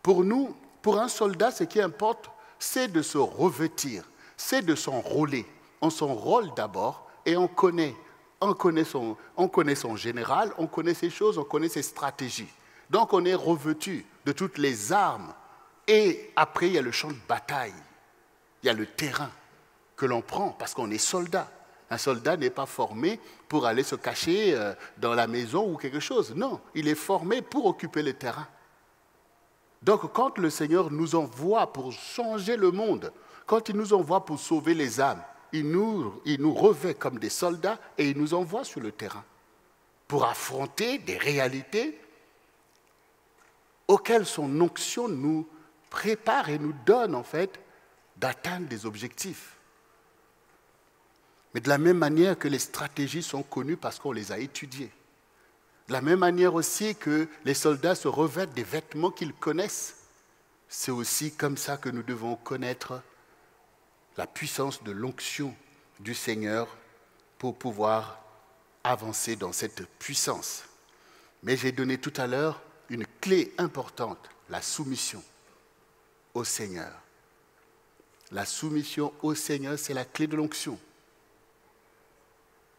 [SPEAKER 1] pour nous, pour un soldat, ce qui importe, c'est de se revêtir, c'est de s'enrôler. On s'enrôle d'abord et on connaît son général, on connaît ses choses, on connaît ses stratégies. Donc on est revêtu de toutes les armes. Et après, il y a le champ de bataille. Il y a le terrain que l'on prend parce qu'on est soldat. Un soldat n'est pas formé pour aller se cacher dans la maison ou quelque chose. Non, il est formé pour occuper le terrain. Donc quand le Seigneur nous envoie pour changer le monde, quand il nous envoie pour sauver les âmes, il nous revêt comme des soldats et il nous envoie sur le terrain pour affronter des réalités auxquelles son onction nous prépare et nous donne en fait d'atteindre des objectifs. Mais de la même manière que les stratégies sont connues parce qu'on les a étudiées. De la même manière aussi que les soldats se revêtent des vêtements qu'ils connaissent. C'est aussi comme ça que nous devons connaître la puissance de l'onction du Seigneur pour pouvoir avancer dans cette puissance. Mais j'ai donné tout à l'heure une clé importante, la soumission au Seigneur. La soumission au Seigneur, c'est la clé de l'onction.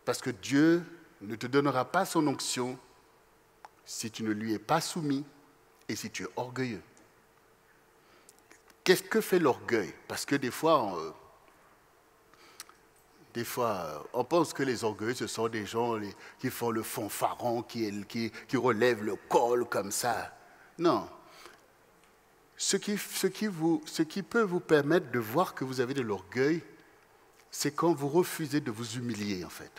[SPEAKER 1] Parce que Dieu ne te donnera pas son onction si tu ne lui es pas soumis et si tu es orgueilleux. Qu'est-ce que fait l'orgueil? Parce que des fois, on pense que les orgueilleux, ce sont des gens qui font le fanfaron, qui relèvent le col comme ça. Non. Ce qui peut vous permettre de voir que vous avez de l'orgueil, c'est quand vous refusez de vous humilier, en fait.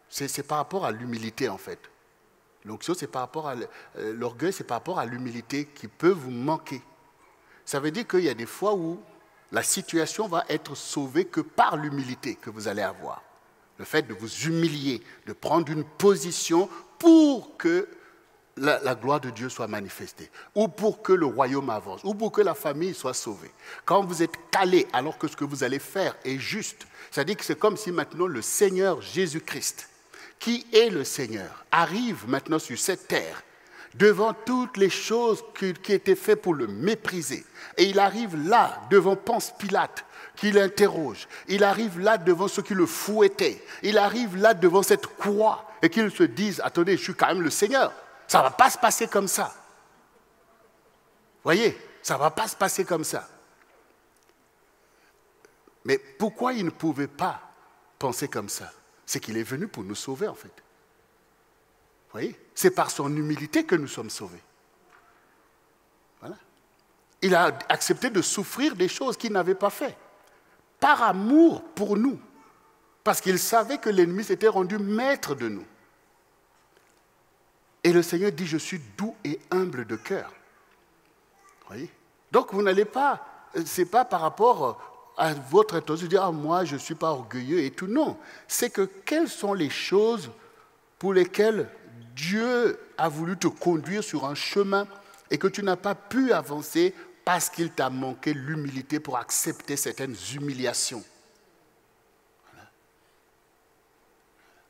[SPEAKER 1] C'est par rapport à l'humilité, en fait. L'onction, c'est par rapport à l'orgueil, c'est par rapport à l'humilité qui peut vous manquer. Ça veut dire qu'il y a des fois où la situation va être sauvée que par l'humilité que vous allez avoir. Le fait de vous humilier, de prendre une position pour que la gloire de Dieu soit manifestée, ou pour que le royaume avance, ou pour que la famille soit sauvée. Quand vous êtes calé alors que ce que vous allez faire est juste, c'est-à-dire que c'est comme si maintenant le Seigneur Jésus-Christ, qui est le Seigneur, arrive maintenant sur cette terre, devant toutes les choses qui étaient faites pour le mépriser. Et il arrive là, devant Ponce Pilate, qui l'interroge. Il arrive là devant ceux qui le fouettaient. Il arrive là devant cette croix et qu'ils se disent, attendez, je suis quand même le Seigneur. Ça ne va pas se passer comme ça. Voyez, ça ne va pas se passer comme ça. Mais pourquoi il ne pouvait pas penser comme ça? C'est qu'il est venu pour nous sauver, en fait. Vous voyez? C'est par son humilité que nous sommes sauvés. Voilà. Il a accepté de souffrir des choses qu'il n'avait pas fait. Par amour pour nous. Parce qu'il savait que l'ennemi s'était rendu maître de nous. Et le Seigneur dit, je suis doux et humble de cœur. Vous voyez? Donc vous n'allez pas, ce n'est pas par rapport à votre intention de dire, ah, moi je ne suis pas orgueilleux et tout. Non, c'est que quelles sont les choses pour lesquelles Dieu a voulu te conduire sur un chemin et que tu n'as pas pu avancer parce qu'il t'a manqué l'humilité pour accepter certaines humiliations. Voilà.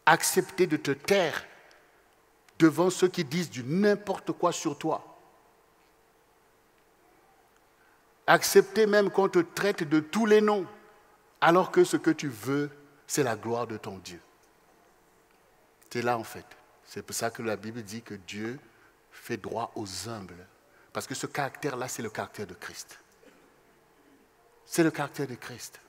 [SPEAKER 1] Accepter de te taire devant ceux qui disent du n'importe quoi sur toi. Accepter même qu'on te traite de tous les noms, alors que ce que tu veux, c'est la gloire de ton Dieu. C'est là en fait. C'est pour ça que la Bible dit que Dieu fait droit aux humbles. Parce que ce caractère-là, c'est le caractère de Christ. C'est le caractère de Christ.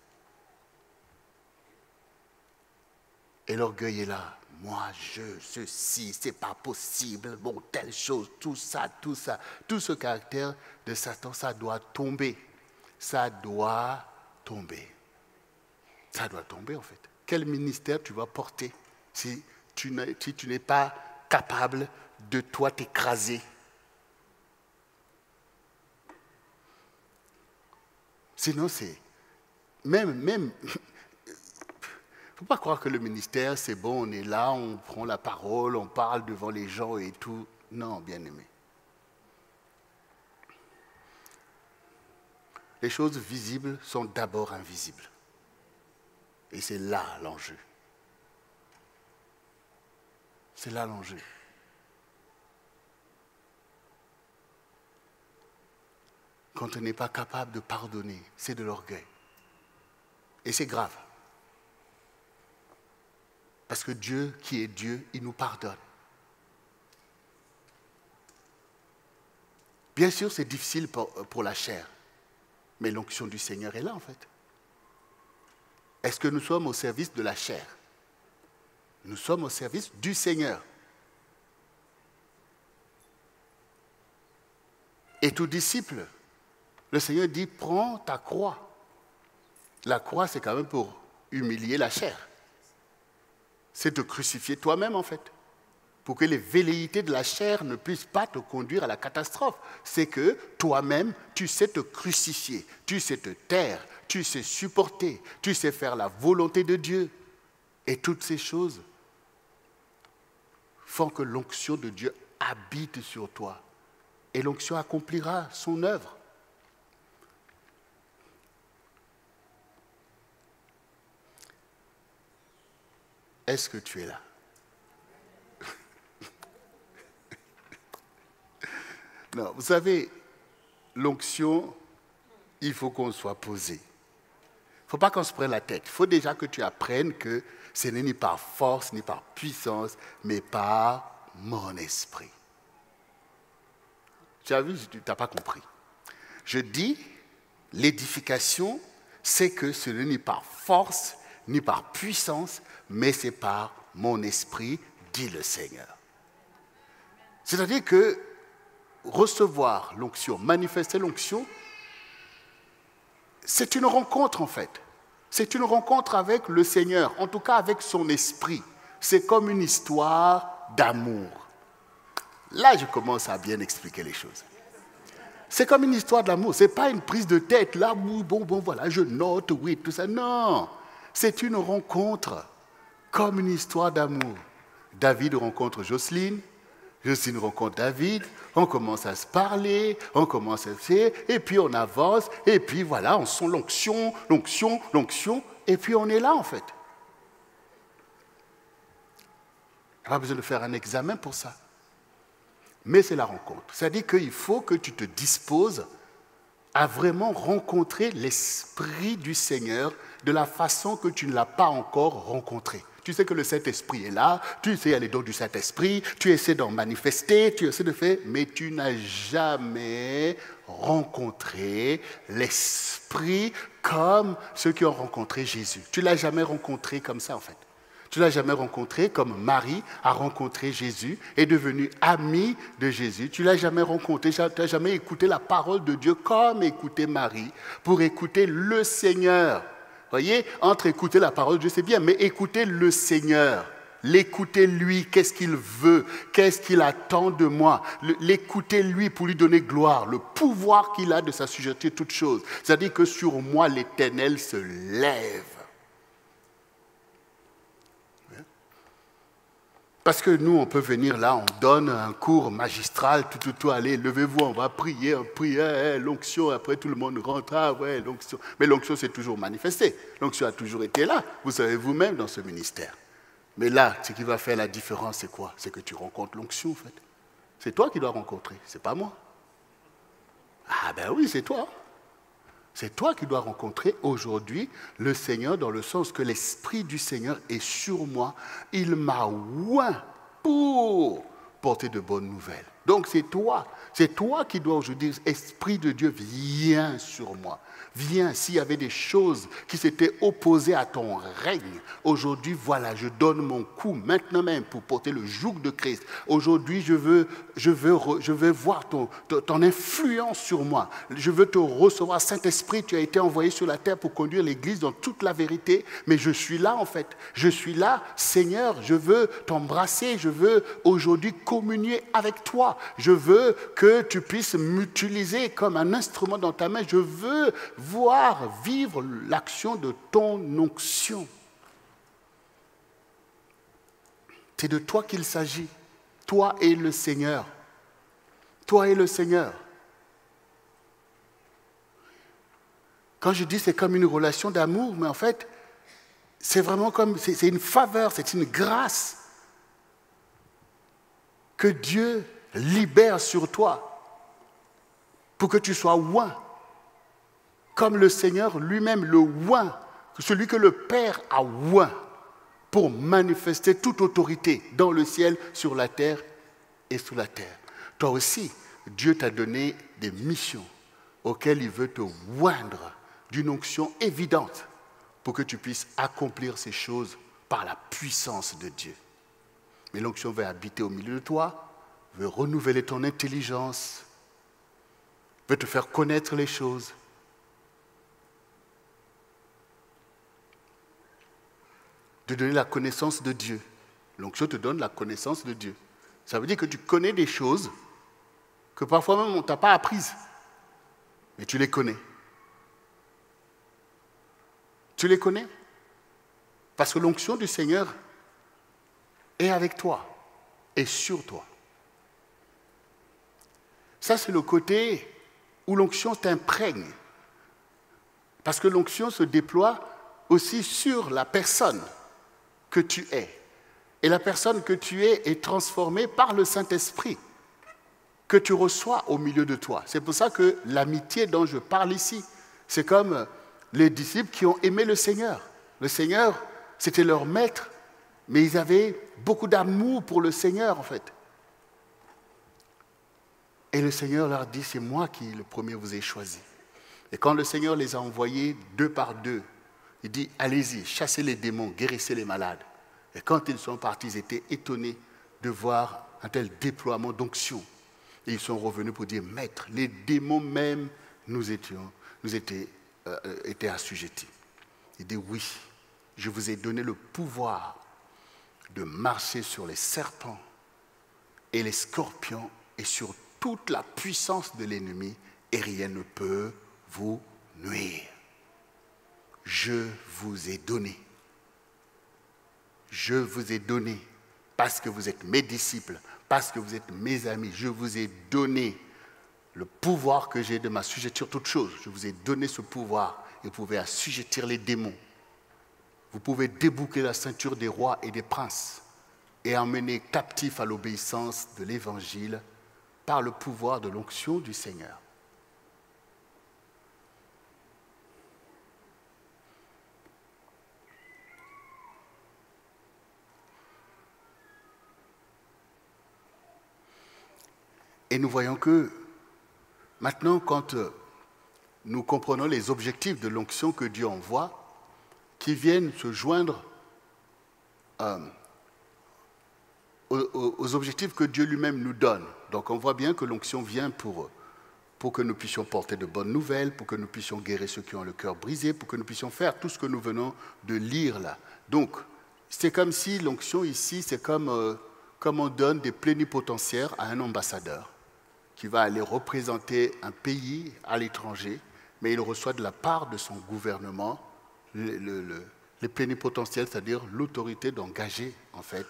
[SPEAKER 1] Et l'orgueil est là. Moi, ceci, c'est pas possible. Bon, telle chose, tout ça. Tout ce caractère de Satan, ça doit tomber. Ça doit tomber. Ça doit tomber, en fait. Quel ministère tu vas porter si tu n'es pas capable de toi t'écraser? Sinon, c'est... Même il ne faut pas croire que le ministère, c'est bon, on est là, on prend la parole, on parle devant les gens et tout. Non, bien-aimé. Les choses visibles sont d'abord invisibles. Et c'est là l'enjeu. C'est là l'enjeu. Quand on n'est pas capable de pardonner, c'est de l'orgueil. Et c'est grave. Parce que Dieu, qui est Dieu, il nous pardonne. Bien sûr, c'est difficile pour la chair, mais l'onction du Seigneur est là, en fait. Est-ce que nous sommes au service de la chair? Nous sommes au service du Seigneur. Et tout disciple, le Seigneur dit, prends ta croix. La croix, c'est quand même pour humilier la chair. C'est te crucifier toi-même, en fait. Pour que les velléités de la chair ne puissent pas te conduire à la catastrophe. C'est que toi-même, tu sais te crucifier, tu sais te taire, tu sais supporter, tu sais faire la volonté de Dieu. Et toutes ces choses font que l'onction de Dieu habite sur toi. Et l'onction accomplira son œuvre. est-ce que tu es là? Non, vous savez, l'onction, il faut qu'on soit posé. Il ne faut pas qu'on se prenne la tête. Il faut déjà que tu apprennes que ce n'est ni par force, ni par puissance, mais par mon esprit. Tu as vu, tu n'as pas compris. Je dis, l'édification, c'est que ce n'est ni par force, ni par puissance, mais c'est par mon esprit, dit le Seigneur. C'est-à-dire que recevoir l'onction, manifester l'onction, c'est une rencontre en fait. C'est une rencontre avec le Seigneur, en tout cas avec son esprit. C'est comme une histoire d'amour. Là, je commence à bien expliquer les choses. C'est comme une histoire d'amour. Ce n'est pas une prise de tête. Là, bon, voilà, je note, oui, tout ça. Non, c'est une rencontre comme une histoire d'amour. David rencontre Jocelyne. Jocelyne rencontre David. On commence à se parler. On commence à faire. Et puis, on avance. Et puis, voilà, on sent l'onction. Et puis, on est là, en fait. Il n'y a pas besoin de faire un examen pour ça. Mais c'est la rencontre. C'est-à-dire qu'il faut que tu te disposes à vraiment rencontrer l'Esprit du Seigneur de la façon que tu ne l'as pas encore rencontré. Tu sais que le Saint-Esprit est là, tu sais les dons du Saint-Esprit, tu essaies d'en manifester, tu essaies de faire, mais tu n'as jamais rencontré l'Esprit comme ceux qui ont rencontré Jésus. Tu ne l'as jamais rencontré comme ça en fait. Tu ne l'as jamais rencontré comme Marie a rencontré Jésus, est devenue amie de Jésus. Tu ne l'as jamais rencontré, tu n'as jamais écouté la parole de Dieu comme écouter Marie pour écouter le Seigneur. Vous voyez, entre écouter la parole de Dieu, c'est bien, mais écouter le Seigneur, l'écouter lui, qu'est-ce qu'il veut, qu'est-ce qu'il attend de moi, l'écouter lui pour lui donner gloire, le pouvoir qu'il a de s'assujettir toutes choses. C'est-à-dire que sur moi, l'Éternel se lève. Parce que nous, on peut venir là, on donne un cours magistral, tout, allez, levez-vous, on va prier, l'onction, après tout le monde rentre, l'onction. Mais l'onction s'est toujours manifestée, l'onction a toujours été là, vous savez vous-même dans ce ministère. Mais là, ce qui va faire la différence, c'est quoi? C'est que tu rencontres l'onction, en fait. C'est toi qui dois rencontrer, c'est pas moi. Ah ben oui, c'est toi. C'est toi qui dois rencontrer aujourd'hui le Seigneur dans le sens que l'Esprit du Seigneur est sur moi. Il m'a oint pour porter de bonnes nouvelles. Donc c'est toi qui dois aujourd'hui dire, Esprit de Dieu, viens sur moi. Viens, s'il y avait des choses qui s'étaient opposées à ton règne, aujourd'hui, voilà, je donne mon coup maintenant même pour porter le joug de Christ. Aujourd'hui, je veux voir ton influence sur moi. Je veux te recevoir. Saint-Esprit, tu as été envoyé sur la terre pour conduire l'Église dans toute la vérité, mais je suis là en fait. Je suis là, Seigneur, je veux t'embrasser, je veux aujourd'hui communier avec toi. Je veux que tu puisses m'utiliser comme un instrument dans ta main. Je veux voir vivre l'action de ton onction. C'est de toi qu'il s'agit. Toi et le Seigneur. Toi et le Seigneur. Quand je dis c'est comme une relation d'amour, mais en fait, c'est vraiment comme, c'est une faveur, c'est une grâce que Dieu libère sur toi pour que tu sois oint. Comme le Seigneur lui-même le oint, celui que le Père a oint pour manifester toute autorité dans le ciel, sur la terre et sous la terre. Toi aussi, Dieu t'a donné des missions auxquelles il veut te oindre d'une onction évidente pour que tu puisses accomplir ces choses par la puissance de Dieu. Mais l'onction veut habiter au milieu de toi, veut renouveler ton intelligence, veut te faire connaître les choses. De donner la connaissance de Dieu. L'onction te donne la connaissance de Dieu. Ça veut dire que tu connais des choses que parfois même on ne t'a pas apprises. Mais tu les connais. Tu les connais. Parce que l'onction du Seigneur est avec toi et sur toi. Ça, c'est le côté où l'onction t'imprègne. Parce que l'onction se déploie aussi sur la personne que tu es. Et la personne que tu es est transformée par le Saint-Esprit que tu reçois au milieu de toi. C'est pour ça que l'amitié dont je parle ici, c'est comme les disciples qui ont aimé le Seigneur. Le Seigneur, c'était leur maître, mais ils avaient beaucoup d'amour pour le Seigneur, en fait. Et le Seigneur leur dit, c'est moi qui, le premier, vous ai choisi. Et quand le Seigneur les a envoyés 2 par 2, il dit, allez-y, chassez les démons, guérissez les malades. Et quand ils sont partis, ils étaient étonnés de voir un tel déploiement d'onction. Et ils sont revenus pour dire, maître, les démons même étaient assujettis. Il dit, oui, je vous ai donné le pouvoir de marcher sur les serpents et les scorpions et sur toute la puissance de l'ennemi, et rien ne peut vous nuire. Je vous ai donné. Je vous ai donné, parce que vous êtes mes disciples, parce que vous êtes mes amis, je vous ai donné le pouvoir que j'ai de m'assujettir toutes choses. Je vous ai donné ce pouvoir et vous pouvez assujettir les démons. Vous pouvez déboucler la ceinture des rois et des princes et emmener captifs à l'obéissance de l'Évangile par le pouvoir de l'onction du Seigneur. Et nous voyons que maintenant, quand nous comprenons les objectifs de l'onction que Dieu envoie, qui viennent se joindre aux objectifs que Dieu lui-même nous donne. Donc on voit bien que l'onction vient pour que nous puissions porter de bonnes nouvelles, pour que nous puissions guérir ceux qui ont le cœur brisé, pour que nous puissions faire tout ce que nous venons de lire là. Donc, c'est comme si l'onction ici, c'est comme on donne des plénipotentiaires à un ambassadeur qui va aller représenter un pays à l'étranger, mais il reçoit de la part de son gouvernement les plénipotentiaires, c'est-à-dire l'autorité d'engager, en fait,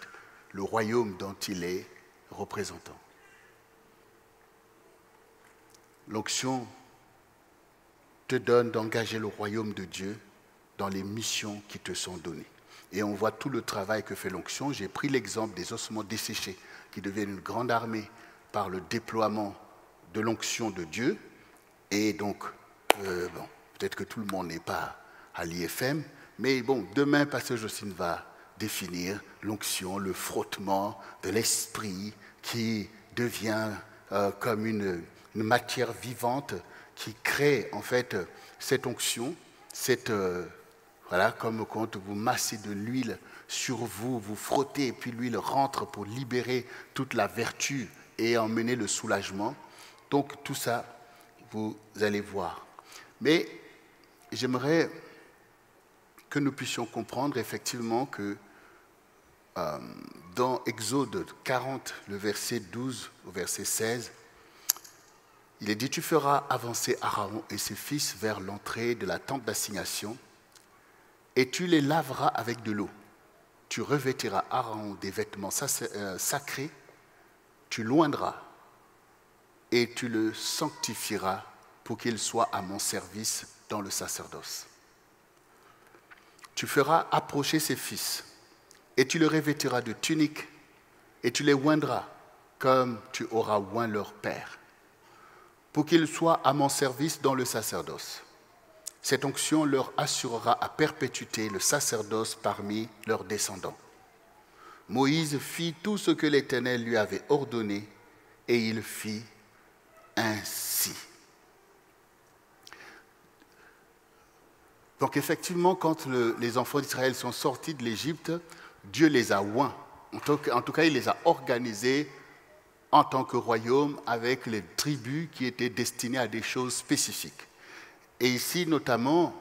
[SPEAKER 1] le royaume dont il est représentant. L'onction te donne d'engager le royaume de Dieu dans les missions qui te sont données. Et on voit tout le travail que fait l'onction. J'ai pris l'exemple des ossements desséchés qui deviennent une grande armée par le déploiement de l'onction de Dieu. Et donc, peut-être que tout le monde n'est pas à l'IFM, mais bon, demain, Pasteur Jocelyne va définir l'onction, le frottement de l'esprit qui devient comme une matière vivante qui crée en fait cette onction, comme quand vous massez de l'huile sur vous, vous frottez et puis l'huile rentre pour libérer toute la vertu et emmener le soulagement. Donc tout ça, vous allez voir. Mais j'aimerais que nous puissions comprendre effectivement que dans Exode 40, le verset 12 au verset 16, il est dit « Tu feras avancer Aaron et ses fils vers l'entrée de la tente d'assignation et tu les laveras avec de l'eau. Tu revêtiras Aaron des vêtements sacrés, tu l'oindras et tu le sanctifieras pour qu'il soit à mon service dans le sacerdoce. Tu feras approcher ses fils et tu le revêtiras de tuniques et tu les oindras comme tu auras oint leur père, pour qu'ils soient à mon service dans le sacerdoce. Cette onction leur assurera à perpétuité le sacerdoce parmi leurs descendants. Moïse fit tout ce que l'Éternel lui avait ordonné et il fit ainsi. » Donc effectivement, quand les enfants d'Israël sont sortis de l'Égypte, Dieu les a oints. En tout cas, il les a organisés en tant que royaume avec les tribus qui étaient destinées à des choses spécifiques. Et ici, notamment,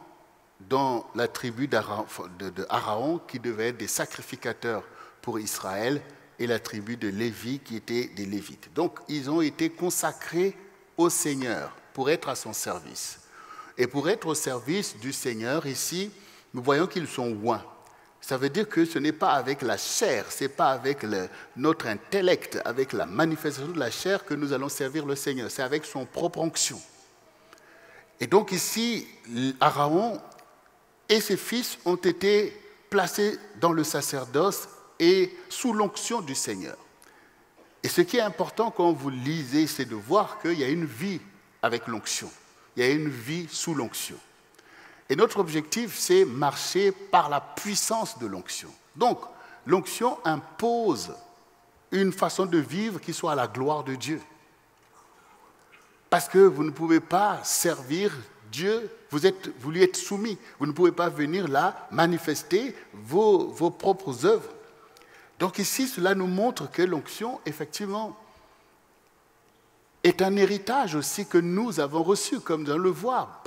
[SPEAKER 1] dans la tribu d'Aaron, qui devait être des sacrificateurs pour Israël, et la tribu de Lévi, qui était des Lévites. Donc, ils ont été consacrés au Seigneur pour être à son service. Et pour être au service du Seigneur, ici, nous voyons qu'ils sont oints. Ça veut dire que ce n'est pas avec la chair, ce n'est pas avec notre intellect, avec la manifestation de la chair que nous allons servir le Seigneur. C'est avec son propre onction. Et donc ici, Aaron et ses fils ont été placés dans le sacerdoce et sous l'onction du Seigneur. Et ce qui est important quand vous lisez, c'est de voir qu'il y a une vie avec l'onction. Il y a une vie sous l'onction. Et notre objectif, c'est marcher par la puissance de l'onction. Donc, l'onction impose une façon de vivre qui soit à la gloire de Dieu. Parce que vous ne pouvez pas servir Dieu, vous lui êtes soumis. Vous ne pouvez pas venir là manifester vos propres œuvres. Donc ici, cela nous montre que l'onction, effectivement, est un héritage aussi que nous avons reçu, comme on le voit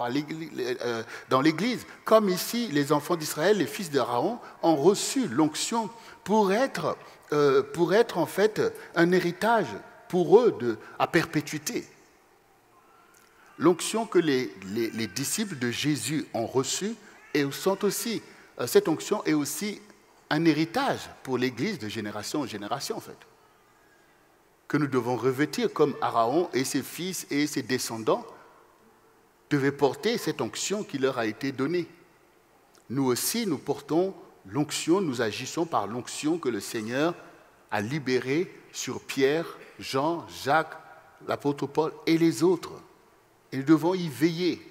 [SPEAKER 1] dans l'Église. Comme ici, les enfants d'Israël, les fils d'Aaron, ont reçu l'onction pour être en fait un héritage pour eux à perpétuité. L'onction que les disciples de Jésus ont reçue, cette onction est aussi un héritage pour l'Église de génération en génération, en fait, que nous devons revêtir comme Aaron et ses fils et ses descendants devaient porter cette onction qui leur a été donnée. Nous aussi, nous portons l'onction, nous agissons par l'onction que le Seigneur a libérée sur Pierre, Jean, Jacques, l'apôtre Paul et les autres. Et nous devons y veiller.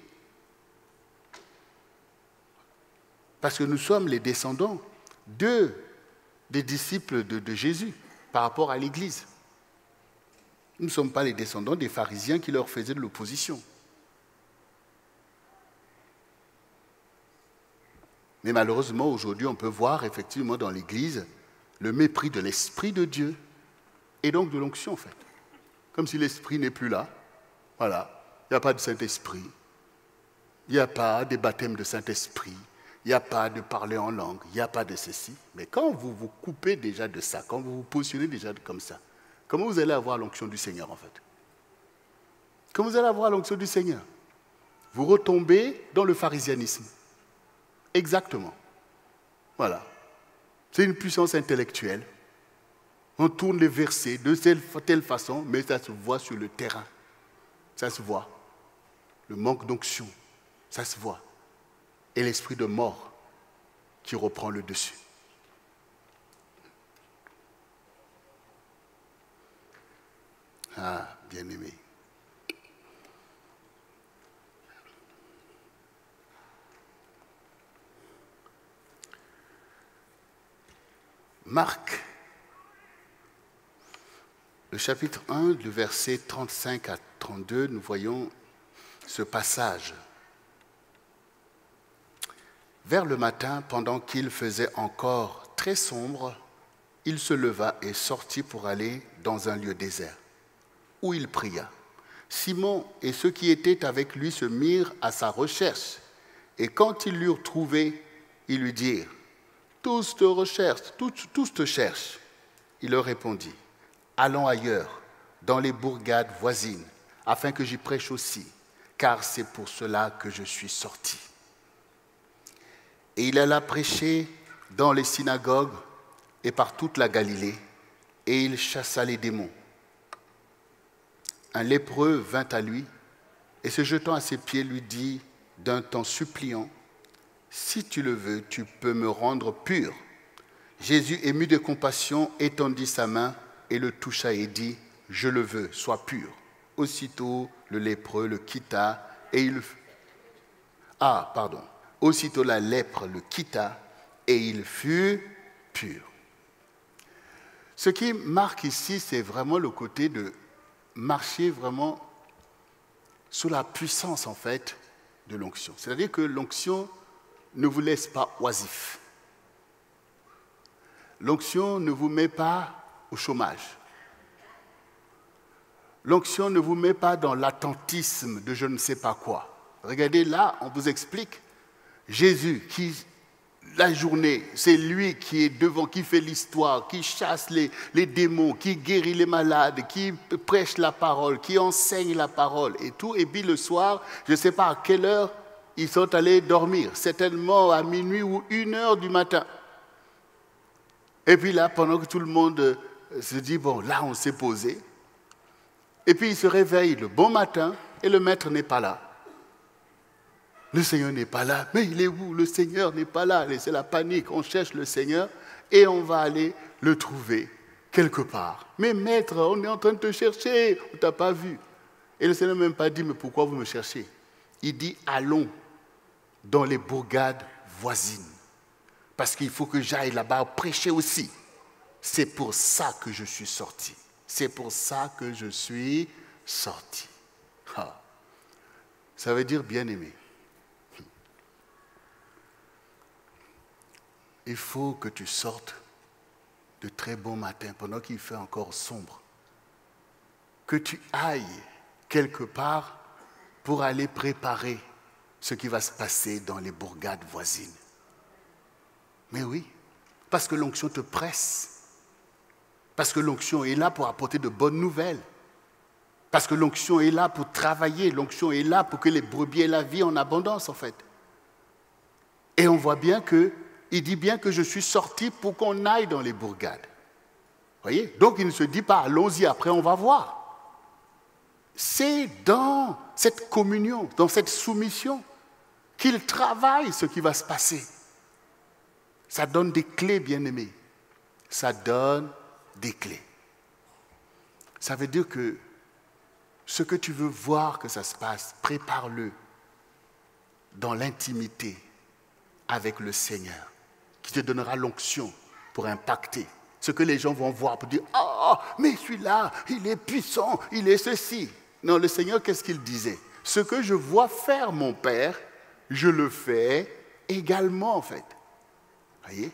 [SPEAKER 1] Parce que nous sommes les descendants des disciples de Jésus par rapport à l'Église. Nous ne sommes pas les descendants des pharisiens qui leur faisaient de l'opposition. Mais malheureusement, aujourd'hui, on peut voir effectivement dans l'Église le mépris de l'Esprit de Dieu et donc de l'onction, en fait. Comme si l'Esprit n'est plus là. Voilà. Il n'y a pas de Saint-Esprit. Il n'y a pas de baptême de Saint-Esprit. Il n'y a pas de parler en langue. Il n'y a pas de ceci. Mais quand vous vous coupez déjà de ça, quand vous vous positionnez déjà comme ça, comment vous allez avoir l'onction du Seigneur, en fait? Comment vous allez avoir l'onction du Seigneur? Vous retombez dans le pharisianisme. Exactement. Voilà. C'est une puissance intellectuelle. On tourne les versets de telle façon, mais ça se voit sur le terrain. Ça se voit. Le manque d'onction, ça se voit. Et l'esprit de mort qui reprend le dessus. Ah, bien-aimé. Marc, le chapitre 1, le verset 35 à 32, nous voyons ce passage. Vers le matin, pendant qu'il faisait encore très sombre, il se leva et sortit pour aller dans un lieu désert, où il pria. Simon et ceux qui étaient avec lui se mirent à sa recherche, et quand ils l'eurent trouvé, ils lui dirent « Tous te cherchent. » Il leur répondit « Allons ailleurs, dans les bourgades voisines, afin que j'y prêche aussi, car c'est pour cela que je suis sorti. » Et il alla prêcher dans les synagogues et par toute la Galilée, et il chassa les démons. Un lépreux vint à lui, et se jetant à ses pieds, lui dit d'un ton suppliant, « Si tu le veux, tu peux me rendre pur. » Jésus, ému de compassion, étendit sa main et le toucha et dit, « Je le veux, sois pur. » Aussitôt, le lépreux le quitta et Aussitôt la lèpre le quitta et il fut pur. Ce qui marque ici, c'est vraiment le côté de marcher vraiment sous la puissance, en fait, de l'onction. C'est-à-dire que l'onction ne vous laisse pas oisif. L'onction ne vous met pas au chômage. L'onction ne vous met pas dans l'attentisme de je ne sais pas quoi. Regardez là, on vous explique Jésus qui, la journée, c'est lui qui est devant, qui fait l'histoire, qui chasse les démons, qui guérit les malades, qui prêche la parole, qui enseigne la parole et tout. Et puis le soir, je ne sais pas à quelle heure, ils sont allés dormir, certainement à minuit ou 1h du matin. Et puis là, pendant que tout le monde se dit, bon, là, on s'est posé. Et puis il se réveille le bon matin et le maître n'est pas là. Le Seigneur n'est pas là. Mais il est où? Le Seigneur n'est pas là. C'est la panique. On cherche le Seigneur et on va aller le trouver quelque part. Mais maître, on est en train de te chercher, on ne t'a pas vu. Et le Seigneur n'a même pas dit, mais pourquoi vous me cherchez? Il dit, allons dans les bourgades voisines. Parce qu'il faut que j'aille là-bas prêcher aussi. C'est pour ça que je suis sorti. C'est pour ça que je suis sorti. Ah. Ça veut dire bien-aimé. Il faut que tu sortes de très bon matin pendant qu'il fait encore sombre. Que tu ailles quelque part pour aller préparer ce qui va se passer dans les bourgades voisines. Mais oui, parce que l'onction te presse. Parce que l'onction est là pour apporter de bonnes nouvelles. Parce que l'onction est là pour travailler. L'onction est là pour que les brebis aient la vie en abondance, en fait. Et on voit bien qu'il dit bien que je suis sorti pour qu'on aille dans les bourgades. Voyez? Donc il ne se dit pas, allons-y, après on va voir. C'est dans cette communion, dans cette soumission, qu'il travaille ce qui va se passer. Ça donne des clés, bien-aimés. Ça donne des clés. Ça veut dire que ce que tu veux voir que ça se passe, prépare-le dans l'intimité avec le Seigneur, qui te donnera l'onction pour impacter. Ce que les gens vont voir pour dire, « Oh, mais celui-là, il est puissant, il est ceci. » Non, le Seigneur, qu'est-ce qu'il disait? Ce que je vois faire mon Père, je le fais également, en fait. Voyez?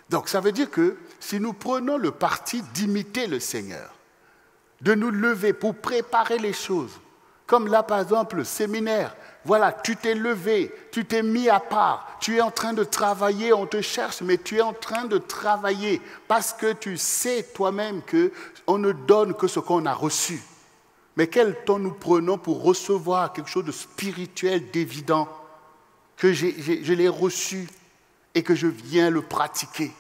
[SPEAKER 1] Donc, ça veut dire que si nous prenons le parti d'imiter le Seigneur, de nous lever pour préparer les choses, comme là, par exemple, le séminaire, voilà, tu t'es levé, tu t'es mis à part, tu es en train de travailler, on te cherche, mais tu es en train de travailler parce que tu sais toi-même qu'on ne donne que ce qu'on a reçu. Mais quel temps nous prenons pour recevoir quelque chose de spirituel, d'évident, que je l'ai reçu et que je viens le pratiquer.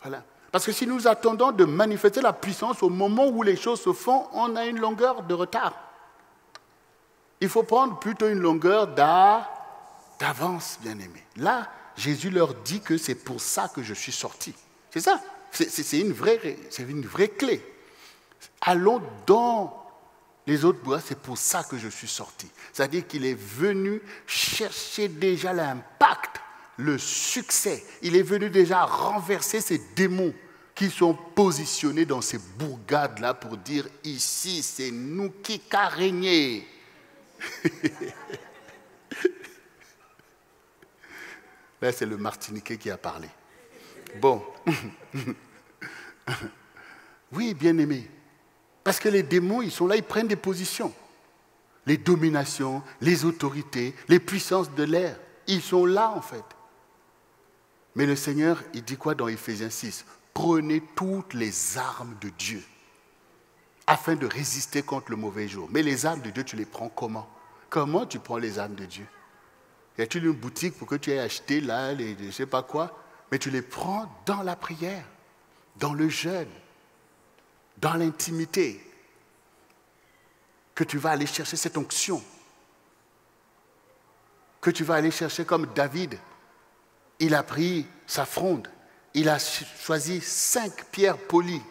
[SPEAKER 1] Voilà. Parce que si nous attendons de manifester la puissance au moment où les choses se font, on a une longueur de retard. Il faut prendre plutôt une longueur d'avance, bien-aimés. Là, Jésus leur dit que c'est pour ça que je suis sorti. C'est ça. C'est une vraie clé. Allons dans les autres bois, c'est pour ça que je suis sorti. C'est-à-dire qu'il est venu chercher déjà l'impact, le succès. Il est venu déjà renverser ces démons qui sont positionnés dans ces bourgades-là pour dire « Ici, c'est nous qui qu'a régné. » Là, c'est le Martiniquais qui a parlé. Bon. Oui, bien-aimé. Parce que les démons, ils sont là, ils prennent des positions. Les dominations, les autorités, les puissances de l'air, ils sont là, en fait. Mais le Seigneur, il dit quoi dans Éphésiens 6? Prenez toutes les armes de Dieu afin de résister contre le mauvais jour. Mais les armes de Dieu, tu les prends comment? Comment tu prends les armes de Dieu? Y a-t-il une boutique pour que tu aies acheté là, je ne sais pas quoi? Mais tu les prends dans la prière, dans le jeûne, dans l'intimité, que tu vas aller chercher cette onction, que tu vas aller chercher comme David. Il a pris sa fronde, il a choisi 5 pierres polies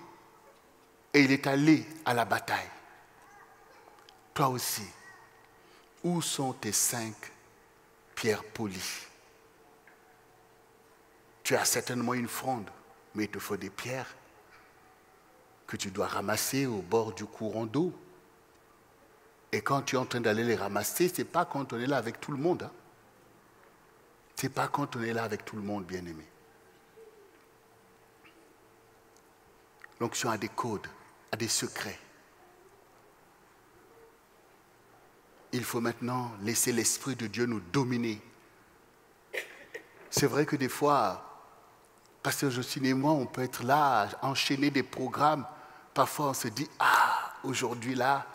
[SPEAKER 1] et il est allé à la bataille. Toi aussi, où sont tes 5 pierres polies? Tu as certainement une fronde, mais il te faut des pierres que tu dois ramasser au bord du courant d'eau. Et quand tu es en train d'aller les ramasser, ce n'est pas quand on est là avec tout le monde. Hein. Ce n'est pas quand on est là avec tout le monde, bien-aimé. L'onction a des codes, a des secrets. Il faut maintenant laisser l'Esprit de Dieu nous dominer. C'est vrai que des fois, Pasteur Jocelyne et moi, on peut être là, enchaîner des programmes. Parfois, on se dit, aujourd'hui là,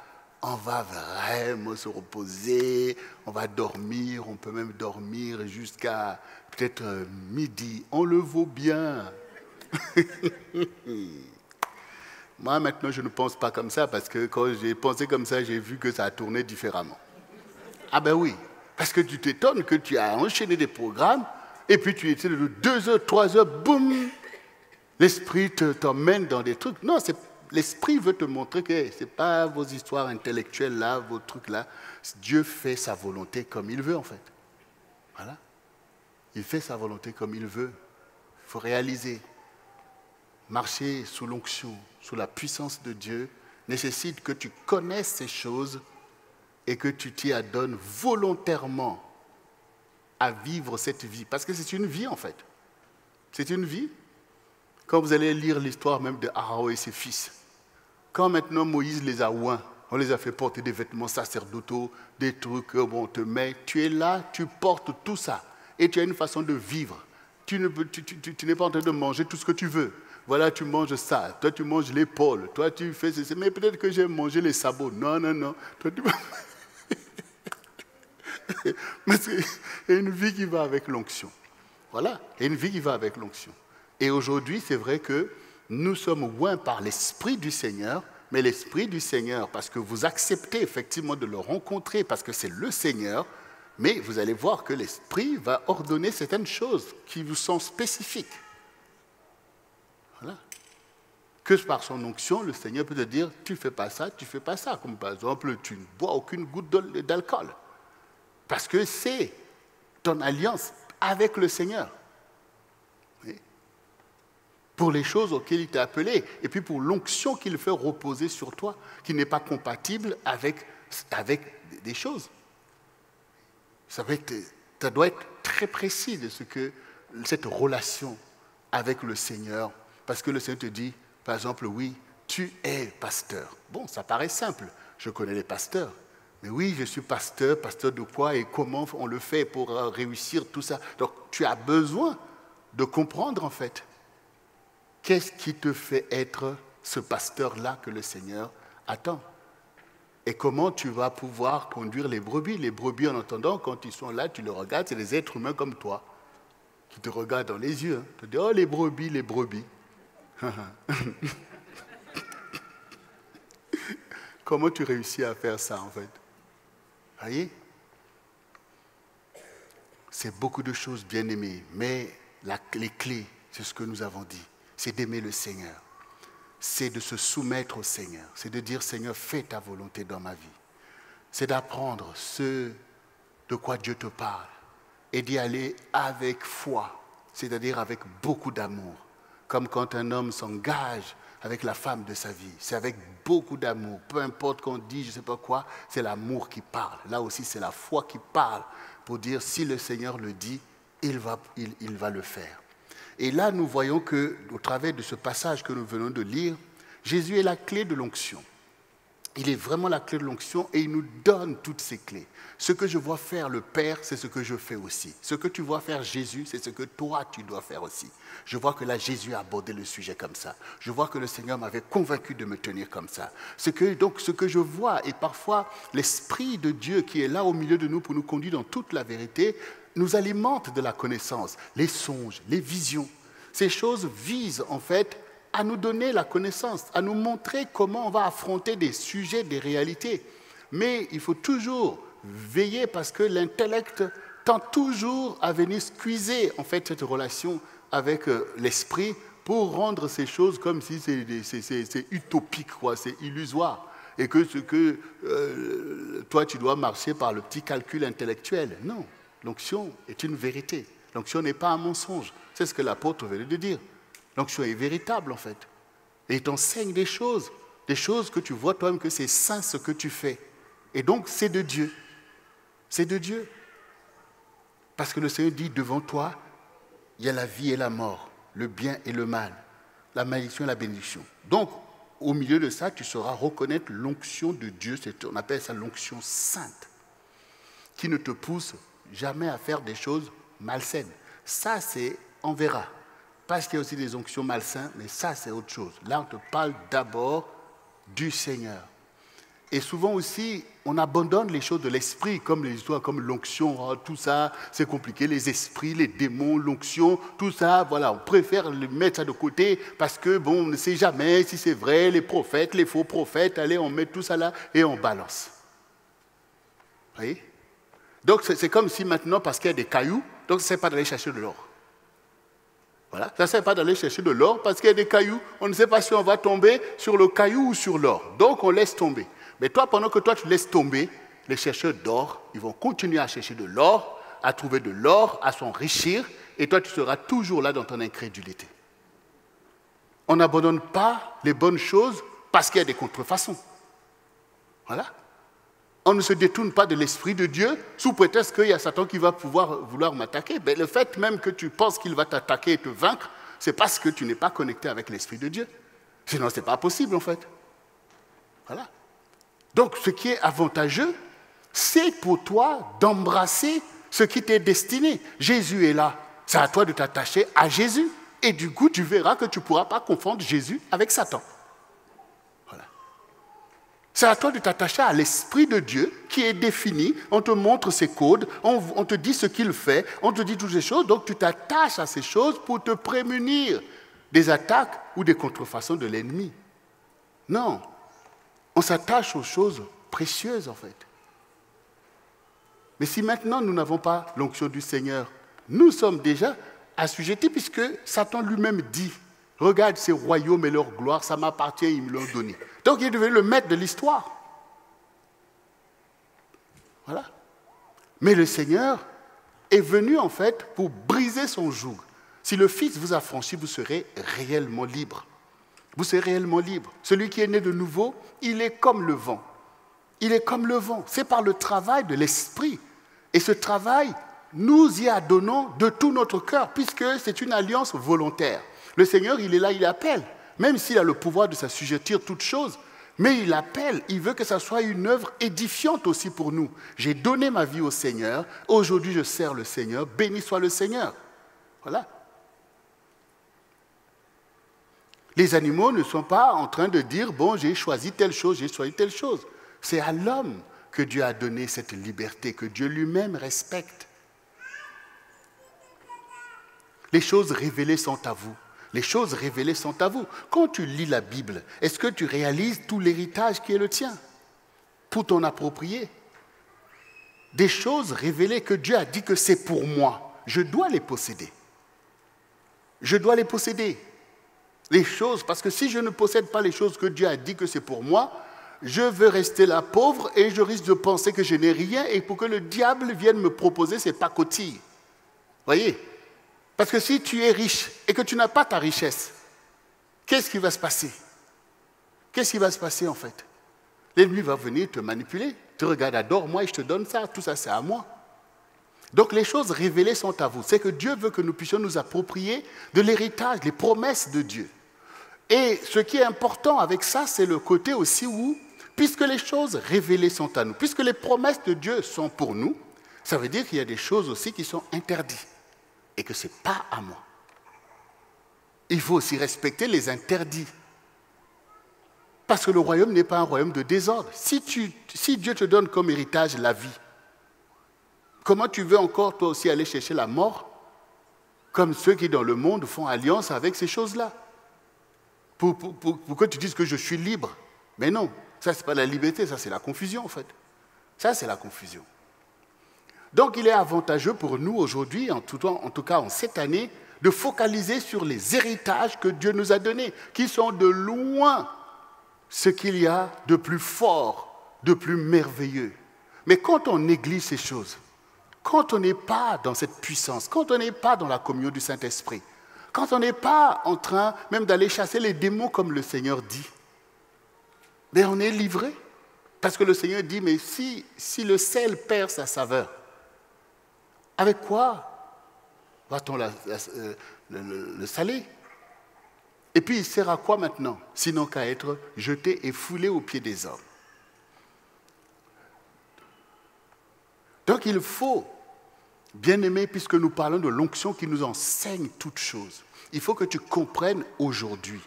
[SPEAKER 1] on va vraiment se reposer, on va dormir, on peut même dormir jusqu'à peut-être midi. On le vaut bien. Moi, maintenant, je ne pense pas comme ça parce que quand j'ai pensé comme ça, j'ai vu que ça a tourné différemment. Ah ben oui, parce que tu t'étonnes que tu as enchaîné des programmes et puis tu étais de 2 heures, 3 heures, boum, L'esprit t'emmène dans des trucs. Non, l'esprit veut te montrer que ce n'est pas vos histoires intellectuelles là, vos trucs là. Dieu fait sa volonté comme il veut en fait. Voilà. Il fait sa volonté comme il veut. Il faut réaliser. Marcher sous l'onction, sous la puissance de Dieu, nécessite que tu connaisses ces choses et que tu t'y adonnes volontairement à vivre cette vie. Parce que c'est une vie en fait. C'est une vie. Quand vous allez lire l'histoire même de Aaron et ses fils, quand maintenant Moïse les a oints, on les a fait porter des vêtements sacerdotaux, des trucs, bon, on te met, tu es là, tu portes tout ça. Et tu as une façon de vivre. Tu n'es pas en train de manger tout ce que tu veux. Voilà, tu manges ça, toi tu manges l'épaule, toi tu fais ceci, mais peut-être que j'ai mangé les sabots. Non, non, non. Toi, mais c'est une vie qui va avec l'onction. Voilà, il y a une vie qui va avec l'onction. Et aujourd'hui, c'est vrai que nous sommes oints par l'Esprit du Seigneur, mais l'Esprit du Seigneur, parce que vous acceptez effectivement de le rencontrer, parce que c'est le Seigneur, mais vous allez voir que l'Esprit va ordonner certaines choses qui vous sont spécifiques. Voilà. Que par son onction, le Seigneur peut te dire, tu ne fais pas ça, tu ne fais pas ça. Comme par exemple, tu ne bois aucune goutte d'alcool. Parce que c'est ton alliance avec le Seigneur. Oui. Pour les choses auxquelles il t'a appelé. Et puis pour l'onction qu'il fait reposer sur toi, qui n'est pas compatible avec des choses. Ça doit être très précis de ce que cette relation avec le Seigneur. Parce que le Seigneur te dit, par exemple, oui, tu es pasteur. Bon, ça paraît simple. Je connais les pasteurs. Mais oui, je suis pasteur. Pasteur de quoi et comment on le fait pour réussir tout ça? Donc, tu as besoin de comprendre, en fait, qu'est-ce qui te fait être ce pasteur-là que le Seigneur attend. Et comment tu vas pouvoir conduire les brebis. Les brebis, en entendant, quand ils sont là, tu les regardes, c'est des êtres humains comme toi, qui te regardent dans les yeux. Hein. Tu te dis, oh, les brebis, les brebis. Comment tu réussis à faire ça, en fait? Vous voyez? C'est beaucoup de choses, bien aimées, mais les clés, c'est ce que nous avons dit, c'est d'aimer le Seigneur. C'est de se soumettre au Seigneur. C'est de dire, Seigneur, fais ta volonté dans ma vie. C'est d'apprendre ce de quoi Dieu te parle et d'y aller avec foi, c'est-à-dire avec beaucoup d'amour. Comme quand un homme s'engage avec la femme de sa vie. C'est avec beaucoup d'amour. Peu importe qu'on dit, je ne sais pas quoi, c'est l'amour qui parle. Là aussi, c'est la foi qui parle pour dire, si le Seigneur le dit, il va le faire. Et là, nous voyons qu'au travers de ce passage que nous venons de lire, Jésus est la clé de l'onction. Il est vraiment la clé de l'onction et il nous donne toutes ces clés. Ce que je vois faire le Père, c'est ce que je fais aussi. Ce que tu vois faire Jésus, c'est ce que toi, tu dois faire aussi. Je vois que là, Jésus a abordé le sujet comme ça. Je vois que le Seigneur m'avait convaincu de me tenir comme ça. Donc, ce que je vois, et parfois, l'Esprit de Dieu qui est là au milieu de nous pour nous conduire dans toute la vérité, nous alimente de la connaissance, les songes, les visions. Ces choses visent, en fait, à nous donner la connaissance, à nous montrer comment on va affronter des sujets, des réalités. Mais il faut toujours veiller parce que l'intellect tend toujours à venir squeezer en fait cette relation avec l'esprit pour rendre ces choses comme si c'est utopique, quoi, c'est illusoire. Et que toi, tu dois marcher par le petit calcul intellectuel. Non, l'onction est une vérité. L'onction n'est pas un mensonge. C'est ce que l'apôtre venait de dire. L'onction est véritable, en fait. Et il t'enseigne des choses que tu vois toi-même que c'est saint ce que tu fais. Et donc, c'est de Dieu. C'est de Dieu. Parce que le Seigneur dit, devant toi, il y a la vie et la mort, le bien et le mal, la malédiction et la bénédiction. Donc, au milieu de ça, tu sauras reconnaître l'onction de Dieu, on appelle ça l'onction sainte, qui ne te pousse jamais à faire des choses malsaines. Ça, on verra. Parce qu'il y a aussi des onctions malsaines, mais ça, c'est autre chose. Là, on te parle d'abord du Seigneur. Et souvent aussi, on abandonne les choses de l'esprit, comme les histoires, comme l'onction, oh, tout ça, c'est compliqué, les esprits, les démons, l'onction, tout ça, voilà, on préfère mettre ça de côté parce que, bon, on ne sait jamais si c'est vrai, les prophètes, les faux prophètes, allez, on met tout ça là et on balance. Vous voyez? Donc, c'est comme si maintenant, parce qu'il y a des cailloux, donc ce n'est pas d'aller chercher de l'or. Voilà. Ça ne sert pas d'aller chercher de l'or parce qu'il y a des cailloux. On ne sait pas si on va tomber sur le caillou ou sur l'or. Donc on laisse tomber. Mais toi, pendant que toi tu laisses tomber, les chercheurs d'or, ils vont continuer à chercher de l'or, à trouver de l'or, à s'enrichir. Et toi, tu seras toujours là dans ton incrédulité. On n'abandonne pas les bonnes choses parce qu'il y a des contrefaçons. Voilà. On ne se détourne pas de l'Esprit de Dieu sous prétexte qu'il y a Satan qui va vouloir m'attaquer. Mais le fait même que tu penses qu'il va t'attaquer et te vaincre, c'est parce que tu n'es pas connecté avec l'Esprit de Dieu. Sinon, ce n'est pas possible en fait. Voilà. Donc, ce qui est avantageux, c'est pour toi d'embrasser ce qui t'est destiné. Jésus est là. C'est à toi de t'attacher à Jésus. Et du coup, tu verras que tu ne pourras pas confondre Jésus avec Satan. Voilà. C'est à toi de t'attacher à l'Esprit de Dieu qui est défini. On te montre ses codes, on te dit ce qu'il fait, on te dit toutes ces choses. Donc, tu t'attaches à ces choses pour te prémunir des attaques ou des contrefaçons de l'ennemi. Non. On s'attache aux choses précieuses, en fait. Mais si maintenant nous n'avons pas l'onction du Seigneur, nous sommes déjà assujettis puisque Satan lui-même dit « Regarde ces royaumes et leur gloire, ça m'appartient, ils me l'ont donné. » Donc il est devenu le maître de l'histoire. Voilà. Mais le Seigneur est venu en fait pour briser son joug. Si le Fils vous a franchi, vous serez réellement libre. Vous serez réellement libre. Celui qui est né de nouveau, il est comme le vent. Il est comme le vent. C'est par le travail de l'Esprit. Et ce travail, nous y adonnons de tout notre cœur, puisque c'est une alliance volontaire. Le Seigneur, il est là, il appelle. Même s'il a le pouvoir de s'assujettir toutes choses, mais il appelle, il veut que ça soit une œuvre édifiante aussi pour nous. J'ai donné ma vie au Seigneur, aujourd'hui je sers le Seigneur, béni soit le Seigneur. Voilà. Les animaux ne sont pas en train de dire, bon, j'ai choisi telle chose, j'ai choisi telle chose. C'est à l'homme que Dieu a donné cette liberté, que Dieu lui-même respecte. Les choses révélées sont à vous. Les choses révélées sont à vous. Quand tu lis la Bible, est-ce que tu réalises tout l'héritage qui est le tien pour t'en approprier? Des choses révélées que Dieu a dit que c'est pour moi. Je dois les posséder. Je dois les posséder. Les choses, parce que si je ne possède pas les choses que Dieu a dit que c'est pour moi, je veux rester là pauvre et je risque de penser que je n'ai rien et pour que le diable vienne me proposer ses pacotilles. Voyez? Parce que si tu es riche et que tu n'as pas ta richesse, qu'est-ce qui va se passer? Qu'est-ce qui va se passer en fait? L'ennemi va venir te manipuler. Tu regardes, adore-moi et je te donne ça. Tout ça, c'est à moi. Donc les choses révélées sont à vous. C'est que Dieu veut que nous puissions nous approprier de l'héritage, les promesses de Dieu. Et ce qui est important avec ça, c'est le côté aussi où, puisque les choses révélées sont à nous, puisque les promesses de Dieu sont pour nous, ça veut dire qu'il y a des choses aussi qui sont interdites et que ce n'est pas à moi. Il faut aussi respecter les interdits. Parce que le royaume n'est pas un royaume de désordre. Si Dieu te donne comme héritage la vie, comment tu veux encore toi aussi aller chercher la mort comme ceux qui dans le monde font alliance avec ces choses-là pour que tu dises que je suis libre. Mais non, ça c'est pas la liberté, ça c'est la confusion en fait. Ça c'est la confusion. Donc il est avantageux pour nous aujourd'hui, en tout cas en cette année, de focaliser sur les héritages que Dieu nous a donnés, qui sont de loin ce qu'il y a de plus fort, de plus merveilleux. Mais quand on néglige ces choses, quand on n'est pas dans cette puissance, quand on n'est pas dans la communion du Saint-Esprit, quand on n'est pas en train même d'aller chasser les démons comme le Seigneur dit, mais on est livré. Parce que le Seigneur dit, mais si le sel perd sa saveur, avec quoi va-t-on le saler? Et puis il sert à quoi maintenant? Sinon qu'à être jeté et foulé aux pieds des hommes. Donc il faut, bien-aimé, puisque nous parlons de l'onction qui nous enseigne toutes choses, il faut que tu comprennes aujourd'hui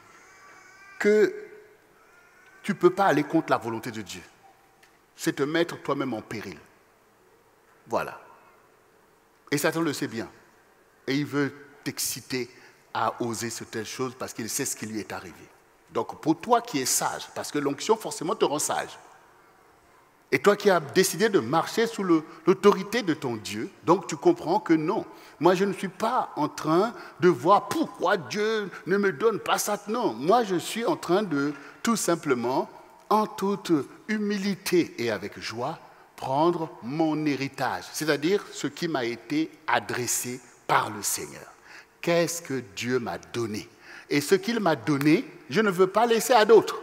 [SPEAKER 1] que tu ne peux pas aller contre la volonté de Dieu. C'est te mettre toi-même en péril. Voilà. Et Satan le sait bien. Et il veut t'exciter à oser cette telle chose parce qu'il sait ce qui lui est arrivé. Donc pour toi qui es sage, parce que l'onction forcément te rend sage. Et toi qui as décidé de marcher sous l'autorité de ton Dieu, donc tu comprends que non. Moi, je ne suis pas en train de voir pourquoi Dieu ne me donne pas ça. Non, moi, je suis en train de tout simplement, en toute humilité et avec joie, prendre mon héritage, c'est-à-dire ce qui m'a été adressé par le Seigneur. Qu'est-ce que Dieu m'a donné? Et ce qu'il m'a donné, je ne veux pas laisser à d'autres.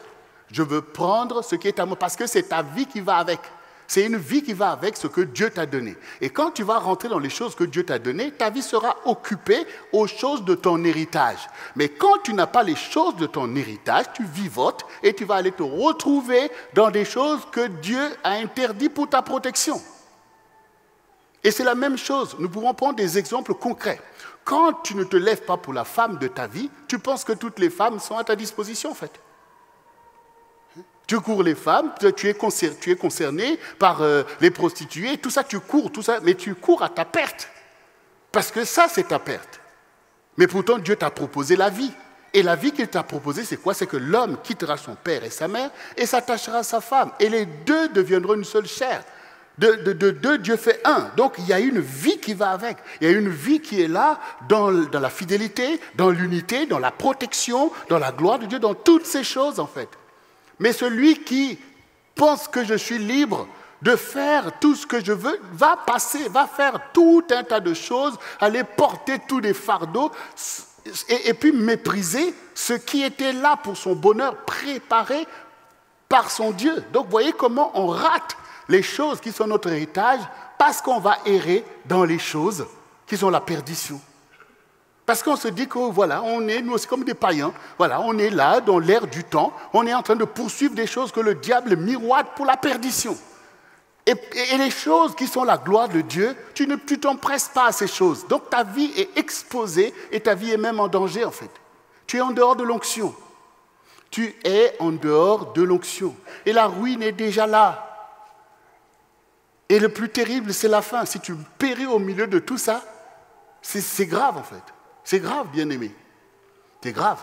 [SPEAKER 1] Je veux prendre ce qui est à moi, parce que c'est ta vie qui va avec. C'est une vie qui va avec ce que Dieu t'a donné. Et quand tu vas rentrer dans les choses que Dieu t'a données, ta vie sera occupée aux choses de ton héritage. Mais quand tu n'as pas les choses de ton héritage, tu vivotes et tu vas aller te retrouver dans des choses que Dieu a interdites pour ta protection. Et c'est la même chose. Nous pouvons prendre des exemples concrets. Quand tu ne te lèves pas pour la femme de ta vie, tu penses que toutes les femmes sont à ta disposition, en fait. Tu cours les femmes, tu es concerné par les prostituées, tout ça, tu cours, tout ça, mais tu cours à ta perte. Parce que ça, c'est ta perte. Mais pourtant, Dieu t'a proposé la vie. Et la vie qu'il t'a proposée, c'est quoi? C'est que l'homme quittera son père et sa mère et s'attachera à sa femme. Et les deux deviendront une seule chair. De deux, Dieu fait un. Donc, il y a une vie qui va avec. Il y a une vie qui est là dans la fidélité, dans l'unité, dans la protection, dans la gloire de Dieu, dans toutes ces choses, en fait. Mais celui qui pense que je suis libre de faire tout ce que je veux, va faire tout un tas de choses, aller porter tous les fardeaux et puis mépriser ce qui était là pour son bonheur préparé par son Dieu. Donc, vous voyez comment on rate les choses qui sont notre héritage parce qu'on va errer dans les choses qui sont la perdition. Parce qu'on se dit que voilà, nous aussi comme des païens, voilà, on est là dans l'ère du temps, on est en train de poursuivre des choses que le diable miroite pour la perdition. Et les choses qui sont la gloire de Dieu, tu t'empresses pas à ces choses. Donc ta vie est exposée et ta vie est même en danger en fait. Tu es en dehors de l'onction. Tu es en dehors de l'onction. Et la ruine est déjà là. Et le plus terrible, c'est la fin. Si tu péris au milieu de tout ça, c'est grave en fait. C'est grave, bien-aimé. C'est grave.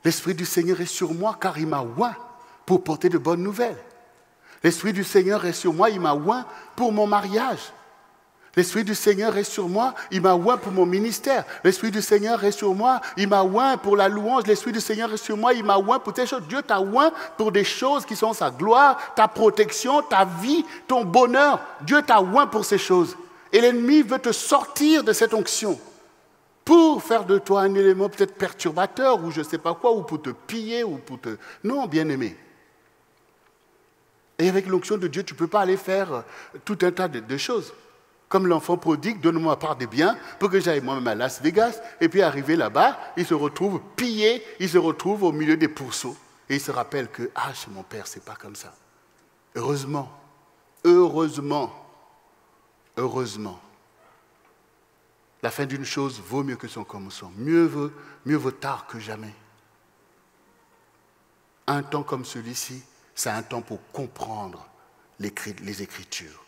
[SPEAKER 1] L'Esprit du Seigneur est sur moi car il m'a oint pour porter de bonnes nouvelles. L'Esprit du Seigneur est sur moi, il m'a oint pour mon mariage. L'Esprit du Seigneur est sur moi, il m'a oint pour mon ministère. L'Esprit du Seigneur est sur moi, il m'a oint pour la louange. L'Esprit du Seigneur est sur moi, il m'a oint pour telles choses. Dieu t'a oint pour des choses qui sont sa gloire, ta protection, ta vie, ton bonheur. Dieu t'a oint pour ces choses. Et l'ennemi veut te sortir de cette onction pour faire de toi un élément peut-être perturbateur ou je ne sais pas quoi, ou pour te piller, ou pour te... Non, bien-aimé. Et avec l'onction de Dieu, tu ne peux pas aller faire tout un tas de choses. Comme l'enfant prodigue, donne-moi part des biens pour que j'aille moi-même à Las Vegas. Et puis arrivé là-bas, il se retrouve pillé, il se retrouve au milieu des pourceaux. Et il se rappelle que, chez mon père, c'est pas comme ça. Heureusement, la fin d'une chose vaut mieux que son commencement. Mieux vaut tard que jamais. Un temps comme celui-ci, c'est un temps pour comprendre les Écritures.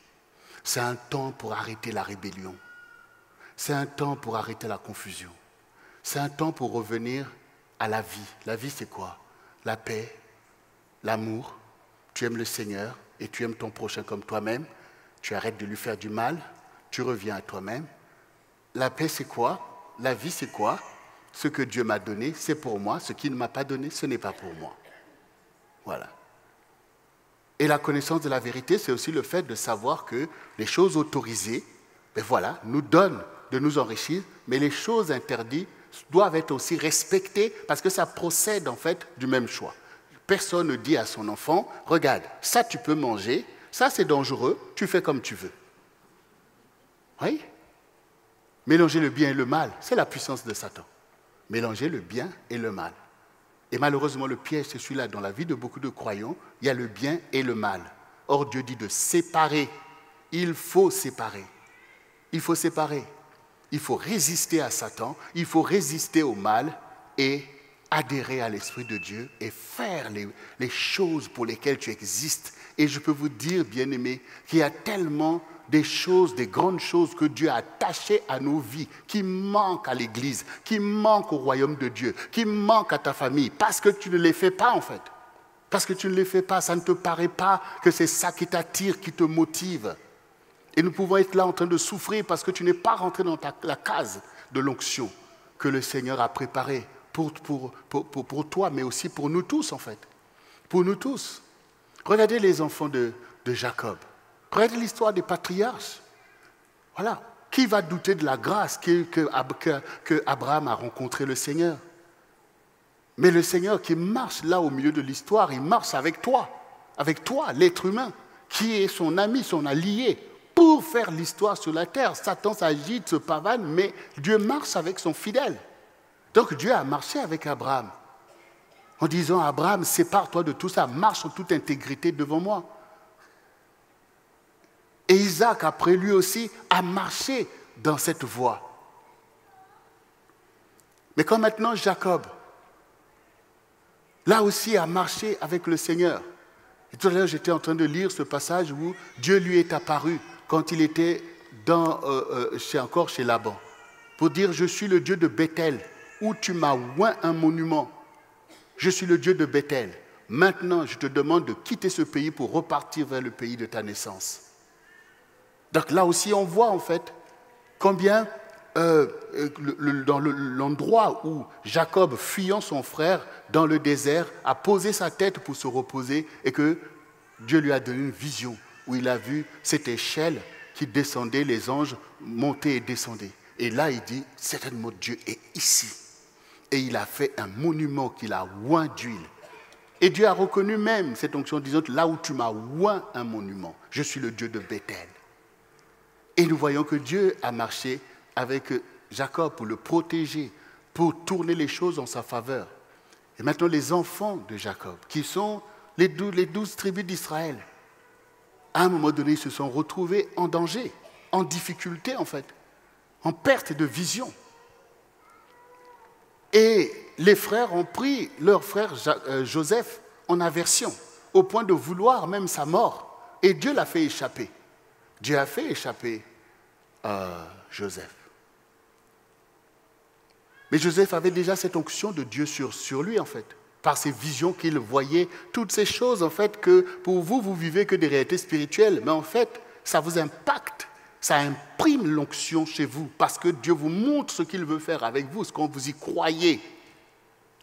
[SPEAKER 1] C'est un temps pour arrêter la rébellion. C'est un temps pour arrêter la confusion. C'est un temps pour revenir à la vie. La vie, c'est quoi? La paix, l'amour. Tu aimes le Seigneur et tu aimes ton prochain comme toi-même. Tu arrêtes de lui faire du mal. Tu reviens à toi-même. La paix, c'est quoi? La vie, c'est quoi? Ce que Dieu m'a donné, c'est pour moi. Ce qu'il ne m'a pas donné, ce n'est pas pour moi. Voilà. Et la connaissance de la vérité, c'est aussi le fait de savoir que les choses autorisées, nous donnent de nous enrichir, mais les choses interdites doivent être aussi respectées parce que ça procède en fait du même choix. Personne ne dit à son enfant, regarde, ça tu peux manger, ça c'est dangereux, tu fais comme tu veux. Oui? Mélanger le bien et le mal, c'est la puissance de Satan. Mélanger le bien et le mal. Et malheureusement, le piège, c'est celui-là. Dans la vie de beaucoup de croyants, il y a le bien et le mal. Or, Dieu dit de séparer. Il faut séparer. Il faut séparer. Il faut résister à Satan, il faut résister au mal et adhérer à l'Esprit de Dieu et faire les choses pour lesquelles tu existes. Et je peux vous dire, bien-aimés, qu'il y a tellement des choses, des grandes choses que Dieu a attachées à nos vies, qui manquent à l'Église, qui manquent au royaume de Dieu, qui manquent à ta famille, parce que tu ne les fais pas en fait. Parce que tu ne les fais pas, ça ne te paraît pas que c'est ça qui t'attire, qui te motive. Et nous pouvons être là en train de souffrir parce que tu n'es pas rentré dans la case de l'onction que le Seigneur a préparée pour toi, mais aussi pour nous tous en fait. Pour nous tous. Regardez les enfants de Jacob. Regardez l'histoire des patriarches. Voilà. Qui va douter de la grâce que Abraham a rencontré le Seigneur? Mais le Seigneur qui marche là au milieu de l'histoire, il marche avec toi, l'être humain, qui est son ami, son allié, pour faire l'histoire sur la terre. Satan s'agite, se pavane, mais Dieu marche avec son fidèle. Donc Dieu a marché avec Abraham, en disant à Abraham, sépare-toi de tout ça, marche en toute intégrité devant moi. Et Isaac, après lui aussi, a marché dans cette voie. Mais quand maintenant Jacob, là aussi, a marché avec le Seigneur. Et tout à l'heure, j'étais en train de lire ce passage où Dieu lui est apparu quand il était encore chez Laban, pour dire, je suis le Dieu de Bethel, où tu m'as oint un monument. Je suis le Dieu de Bethel. Maintenant, je te demande de quitter ce pays pour repartir vers le pays de ta naissance. Donc là aussi, on voit en fait combien dans l'endroit où Jacob, fuyant son frère dans le désert, a posé sa tête pour se reposer et que Dieu lui a donné une vision où il a vu cette échelle qui descendait, les anges montaient et descendaient. Et là, il dit, certainement Dieu est ici. Et il a fait un monument qu'il a oint d'huile. Et Dieu a reconnu même cette onction en disant, là où tu m'as oint un monument, je suis le Dieu de Bethel. Et nous voyons que Dieu a marché avec Jacob pour le protéger, pour tourner les choses en sa faveur. Et maintenant, les enfants de Jacob, qui sont les 12 tribus d'Israël, à un moment donné, ils se sont retrouvés en danger, en difficulté en fait, en perte de vision. Et les frères ont pris leur frère Joseph en aversion, au point de vouloir même sa mort. Et Dieu l'a fait échapper. Dieu a fait échapper Joseph. Mais Joseph avait déjà cette onction de Dieu sur lui, en fait, par ses visions qu'il voyait, toutes ces choses, en fait, que pour vous, vous vivez que des réalités spirituelles, mais en fait, ça vous impacte, ça imprime l'onction chez vous, parce que Dieu vous montre ce qu'il veut faire avec vous, ce qu'on vous y croyez.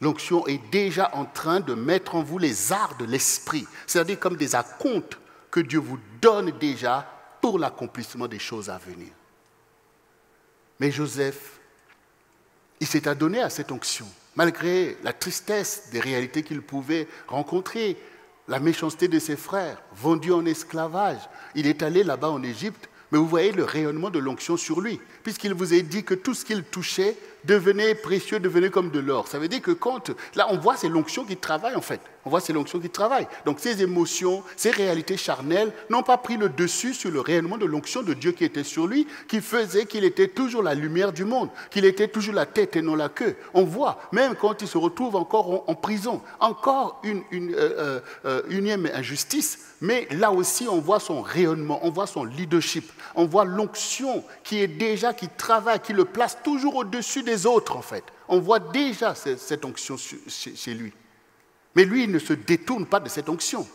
[SPEAKER 1] L'onction est déjà en train de mettre en vous les arts de l'esprit, c'est-à-dire comme des acomptes que Dieu vous donne déjà pour l'accomplissement des choses à venir. Mais Joseph, il s'est adonné à cette onction, malgré la tristesse des réalités qu'il pouvait rencontrer, la méchanceté de ses frères, vendu en esclavage. Il est allé là-bas en Égypte, mais vous voyez le rayonnement de l'onction sur lui, puisqu'il vous a dit que tout ce qu'il touchait devenait précieux, devenait comme de l'or. Ça veut dire que là on voit c'est l'onction qui travaille en fait. On voit c'est l'onction qui travaille. Donc ces émotions, ces réalités charnelles n'ont pas pris le dessus sur le rayonnement de l'onction de Dieu qui était sur lui, qui faisait qu'il était toujours la lumière du monde, qu'il était toujours la tête et non la queue. On voit, même quand il se retrouve encore en prison, encore une unième injustice, mais là aussi on voit son rayonnement, on voit son leadership, on voit l'onction qui travaille, qui le place toujours au-dessus des autres en fait. On voit déjà cette onction chez lui. Mais lui, il ne se détourne pas de cette onction.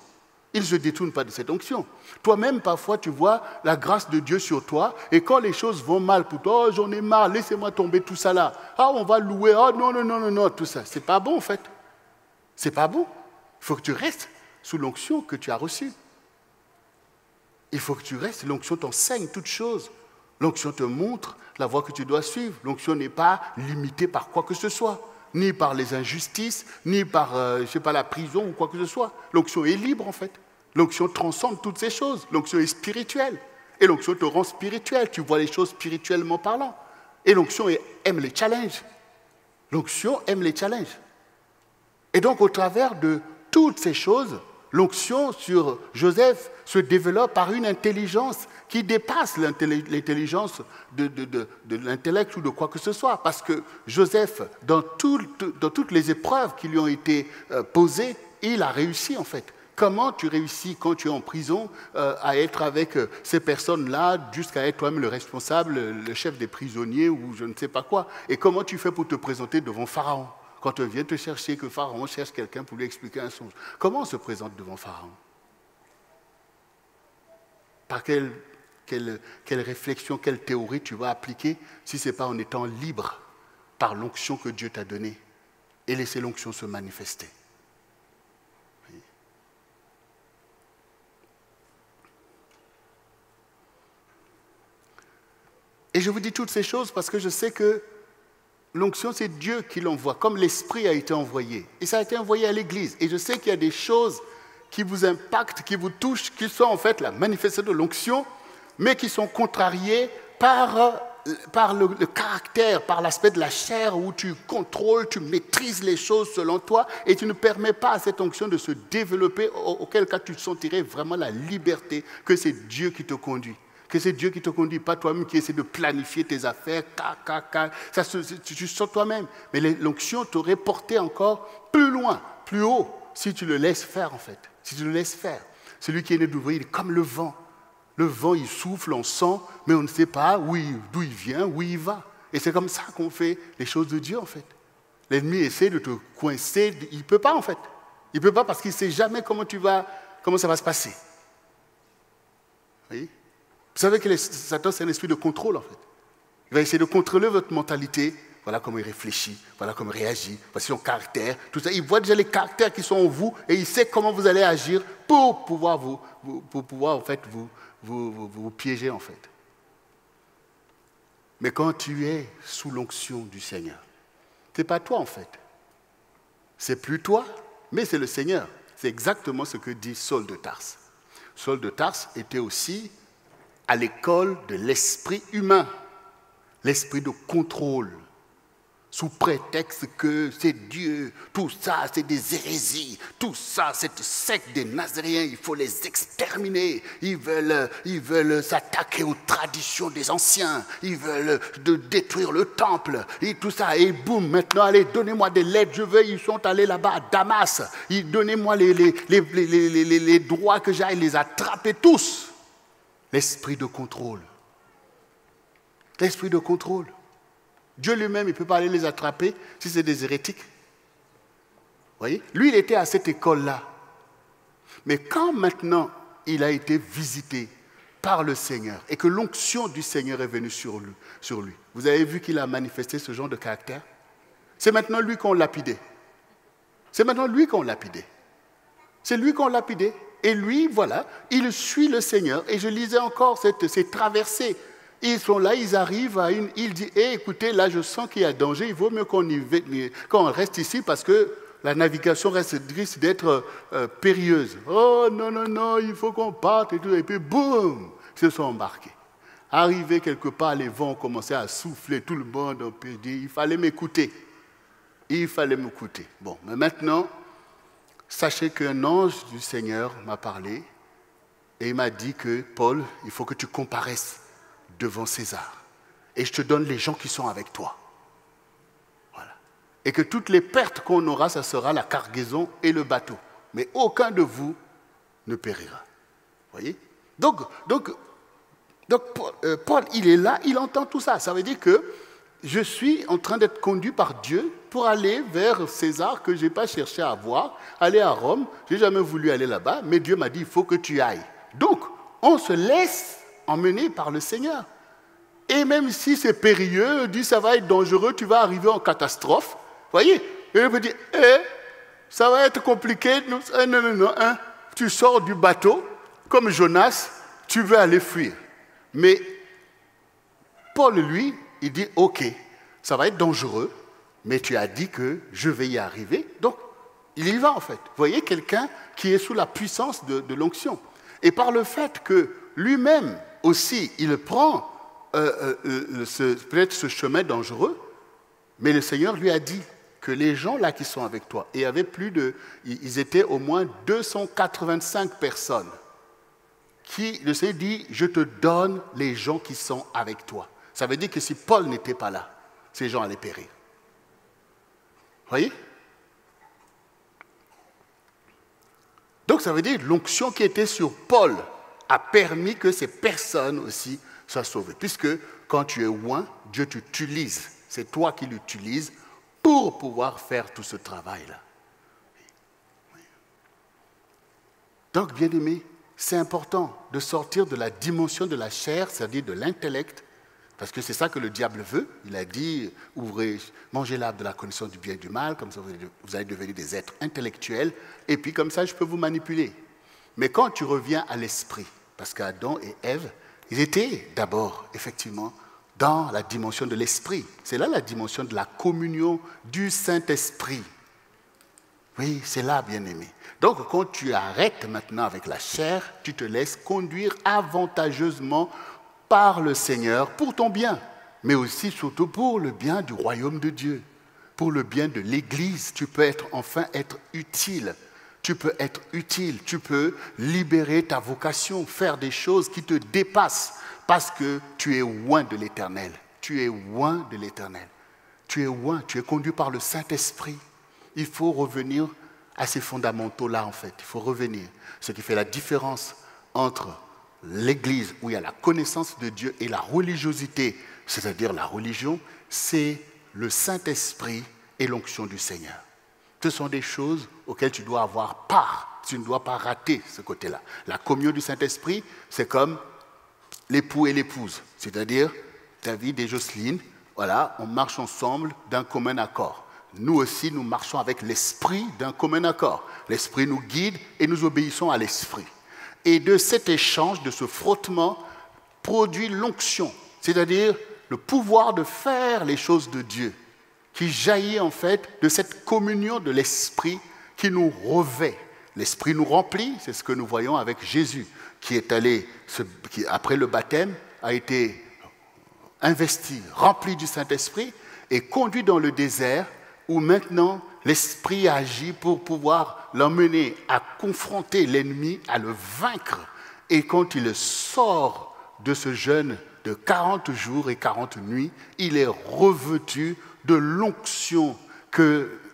[SPEAKER 1] Il ne se détourne pas de cette onction. Toi-même, parfois, tu vois la grâce de Dieu sur toi, et quand les choses vont mal pour toi, oh, j'en ai marre, laissez-moi tomber tout ça là. Ah, on va louer, oh non, tout ça. C'est pas bon en fait. C'est pas bon. Il faut que tu restes sous l'onction que tu as reçue. Il faut que tu restes, l'onction t'enseigne toutes choses. L'onction te montre la voie que tu dois suivre. L'onction n'est pas limitée par quoi que ce soit, ni par les injustices, ni par la prison ou quoi que ce soit. L'onction est libre en fait. L'onction transcende toutes ces choses. L'onction est spirituelle. Et l'onction te rend spirituel. Tu vois les choses spirituellement parlant. Et l'onction aime les challenges. L'onction aime les challenges. Et donc au travers de toutes ces choses, l'onction sur Joseph se développe par une intelligence qui dépasse l'intelligence de l'intellect ou de quoi que ce soit. Parce que Joseph, dans toutes les épreuves qui lui ont été posées, il a réussi en fait. Comment tu réussis quand tu es en prison à être avec ces personnes-là jusqu'à être toi-même le responsable, le chef des prisonniers ou je ne sais pas quoi. Et comment tu fais pour te présenter devant Pharaon? Quand on vient te chercher, que Pharaon cherche quelqu'un pour lui expliquer un songe, comment on se présente devant Pharaon? Par quelle réflexion, quelle théorie tu vas appliquer si ce n'est pas en étant libre par l'onction que Dieu t'a donnée et laisser l'onction se manifester? Et je vous dis toutes ces choses parce que je sais que l'onction, c'est Dieu qui l'envoie, comme l'Esprit a été envoyé. Et ça a été envoyé à l'Église. Et je sais qu'il y a des choses qui vous impactent, qui vous touchent, qui sont en fait la manifestation de l'onction, mais qui sont contrariées par le caractère, par l'aspect de la chair où tu contrôles, tu maîtrises les choses selon toi et tu ne permets pas à cette onction de se développer, auquel cas tu sentirais vraiment la liberté que c'est Dieu qui te conduit. Que c'est Dieu qui te conduit, pas toi-même qui essaie de planifier tes affaires, ça, tu sens toi-même. Mais l'onction t'aurait porté encore plus loin, plus haut, si tu le laisses faire en fait. Si tu le laisses faire. Celui qui est né d'ouvrir, il est comme le vent. Le vent, il souffle, on sent, mais on ne sait pas d'où il vient, où il va. Et c'est comme ça qu'on fait les choses de Dieu en fait. L'ennemi essaie de te coincer, il ne peut pas en fait. Il ne peut pas parce qu'il ne sait jamais comment ça va se passer. Vous voyez? Vous savez que Satan, c'est un esprit de contrôle, en fait. Il va essayer de contrôler votre mentalité. Voilà comment il réfléchit, voilà comment il réagit, voici son caractère, tout ça. Il voit déjà les caractères qui sont en vous et il sait comment vous allez agir pour pouvoir en fait, vous piéger, en fait. Mais quand tu es sous l'onction du Seigneur, ce n'est pas toi, en fait. C'est plus toi, mais c'est le Seigneur. C'est exactement ce que dit Saul de Tarse. Saul de Tarse était aussi à l'école de l'esprit humain, l'esprit de contrôle, sous prétexte que c'est Dieu, tout ça c'est des hérésies, tout ça cette secte des Nazaréens, il faut les exterminer, ils veulent s'attaquer aux traditions des anciens, ils veulent détruire le temple, et tout ça, et boum, maintenant allez, donnez-moi des lettres, ils sont allés là-bas à Damas, donnez-moi les droits que j'aille les attraper tous. L'esprit de contrôle. L'esprit de contrôle. Dieu lui-même, il ne peut pas aller les attraper si c'est des hérétiques. Vous voyez? Lui, il était à cette école-là. Mais quand maintenant, il a été visité par le Seigneur et que l'onction du Seigneur est venue sur lui, vous avez vu qu'il a manifesté ce genre de caractère? C'est maintenant lui qu'on lapidait. C'est maintenant lui qu'on lapidait. C'est lui qu'on lapidait. Et lui, voilà, il suit le Seigneur. Et je lisais encore ces traversées. Ils sont là, ils arrivent à une île. Il dit, écoutez, là, je sens qu'il y a danger. Il vaut mieux qu'on reste ici parce que la navigation risque d'être périlleuse. Oh, non, il faut qu'on parte. Et puis, boum, ils se sont embarqués. Arrivés quelque part, les vents ont commencé à souffler. Tout le monde a dit, il fallait m'écouter. Il fallait m'écouter. Bon, mais maintenant, sachez qu'un ange du Seigneur m'a parlé et il m'a dit que, Paul, il faut que tu comparaisses devant César. Et je te donne les gens qui sont avec toi. Voilà. Et que toutes les pertes qu'on aura, ça sera la cargaison et le bateau. Mais aucun de vous ne périra. Vous voyez? Donc Paul, il est là, il entend tout ça. Ça veut dire que je suis en train d'être conduit par Dieu pour aller vers César que je n'ai pas cherché à voir, aller à Rome. Je n'ai jamais voulu aller là-bas, mais Dieu m'a dit, il faut que tu ailles. Donc, on se laisse emmener par le Seigneur. Et même si c'est périlleux, on dit, ça va être dangereux, tu vas arriver en catastrophe. Vous voyez? Et il me dit, ça va être compliqué. Non, tu sors du bateau, comme Jonas, tu veux aller fuir. Mais Paul, lui, il dit, ok, ça va être dangereux, mais tu as dit que je vais y arriver. Donc, il y va en fait. Vous voyez, quelqu'un qui est sous la puissance de l'onction. Et par le fait que lui-même aussi, il prend peut-être ce chemin dangereux, mais le Seigneur lui a dit que les gens là qui sont avec toi, et il y avait ils étaient au moins 285 personnes, le Seigneur dit, je te donne les gens qui sont avec toi. Ça veut dire que si Paul n'était pas là, ces gens allaient périr. Vous voyez? Donc ça veut dire que l'onction qui était sur Paul a permis que ces personnes aussi soient sauvées. Puisque quand tu es oint, Dieu t'utilise. C'est toi qui l'utilises pour pouvoir faire tout ce travail-là. Donc, bien aimé, c'est important de sortir de la dimension de la chair, c'est-à-dire de l'intellect, parce que c'est ça que le diable veut. Il a dit, ouvrez, mangez l'arbre de la connaissance du bien et du mal, comme ça vous allez devenir des êtres intellectuels, et puis comme ça je peux vous manipuler. Mais quand tu reviens à l'esprit, parce qu'Adam et Ève, ils étaient d'abord, effectivement, dans la dimension de l'esprit. C'est là la dimension de la communion du Saint-Esprit. Oui, c'est là, bien-aimé. Donc, quand tu arrêtes maintenant avec la chair, tu te laisses conduire avantageusement par le Seigneur pour ton bien, mais aussi, surtout, pour le bien du royaume de Dieu, pour le bien de l'Église. Tu peux enfin être utile. Tu peux être utile. Tu peux libérer ta vocation, faire des choses qui te dépassent parce que tu es loin de l'Éternel. Tu es loin de l'Éternel. Tu es loin. Tu es conduit par le Saint-Esprit. Il faut revenir à ces fondamentaux-là, en fait. Il faut revenir. Ce qui fait la différence entre l'Église, où il y a la connaissance de Dieu, et la religiosité, c'est-à-dire la religion, c'est le Saint-Esprit et l'onction du Seigneur. Ce sont des choses auxquelles tu dois avoir part. Tu ne dois pas rater ce côté-là. La communion du Saint-Esprit, c'est comme l'époux et l'épouse. C'est-à-dire, David et Jocelyne, voilà, on marche ensemble d'un commun accord. Nous aussi, nous marchons avec l'esprit d'un commun accord. L'esprit nous guide et nous obéissons à l'esprit. Et de cet échange, de ce frottement, produit l'onction, c'est-à-dire le pouvoir de faire les choses de Dieu, qui jaillit en fait de cette communion de l'esprit qui nous revêt. L'esprit nous remplit, c'est ce que nous voyons avec Jésus, qui est allé, qui après le baptême, a été investi, rempli du Saint-Esprit et conduit dans le désert, où maintenant l'Esprit agit pour pouvoir l'emmener à confronter l'ennemi, à le vaincre. Et quand il sort de ce jeûne de 40 jours et 40 nuits, il est revêtu de l'onction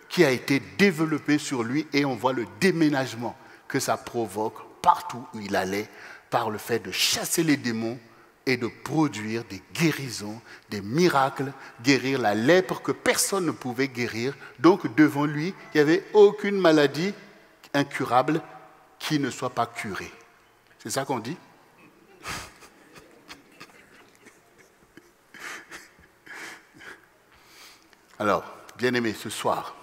[SPEAKER 1] qui a été développée sur lui, et on voit le déménagement que ça provoque partout où il allait, par le fait de chasser les démons et de produire des guérisons, des miracles, guérir la lèpre que personne ne pouvait guérir. Donc devant lui, il n'y avait aucune maladie incurable qui ne soit pas curée. C'est ça qu'on dit? Alors, bien-aimés, ce soir,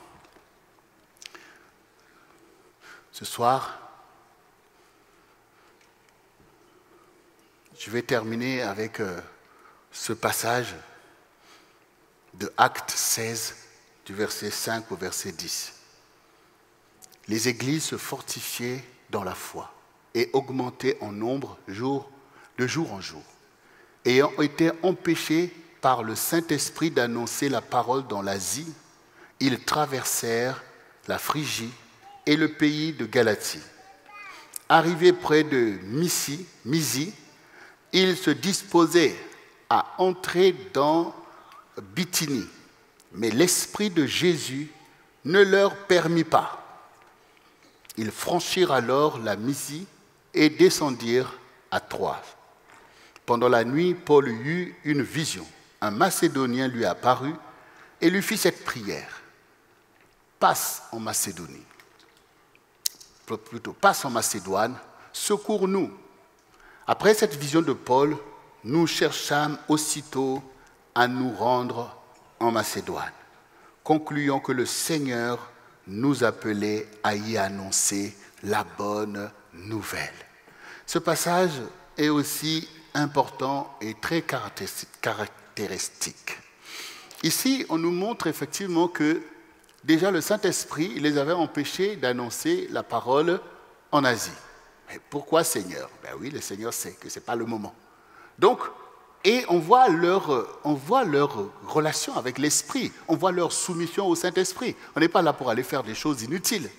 [SPEAKER 1] je vais terminer avec ce passage de Actes 16, du verset 5 au verset 10. Les églises se fortifiaient dans la foi et augmentaient en nombre de jour en jour, ayant été empêchés par le Saint-Esprit d'annoncer la parole dans l'Asie, ils traversèrent la Phrygie et le pays de Galatie. Arrivés près de Mysie, ils se disposaient à entrer dans Bithynie, mais l'Esprit de Jésus ne leur permit pas. Ils franchirent alors la Mysie et descendirent à Troie. Pendant la nuit, Paul eut une vision. Un Macédonien lui apparut et lui fit cette prière. Passe en Macédoine, secours-nous. Après cette vision de Paul, nous cherchâmes aussitôt à nous rendre en Macédoine, concluant que le Seigneur nous appelait à y annoncer la bonne nouvelle. Ce passage est aussi important et très caractéristique. Ici, on nous montre effectivement que déjà le Saint-Esprit les avait empêchés d'annoncer la parole en Asie. Mais pourquoi Seigneur? Ben oui, le Seigneur sait que ce n'est pas le moment. Donc, et on voit leur relation avec l'Esprit, on voit leur soumission au Saint-Esprit. On n'est pas là pour aller faire des choses inutiles,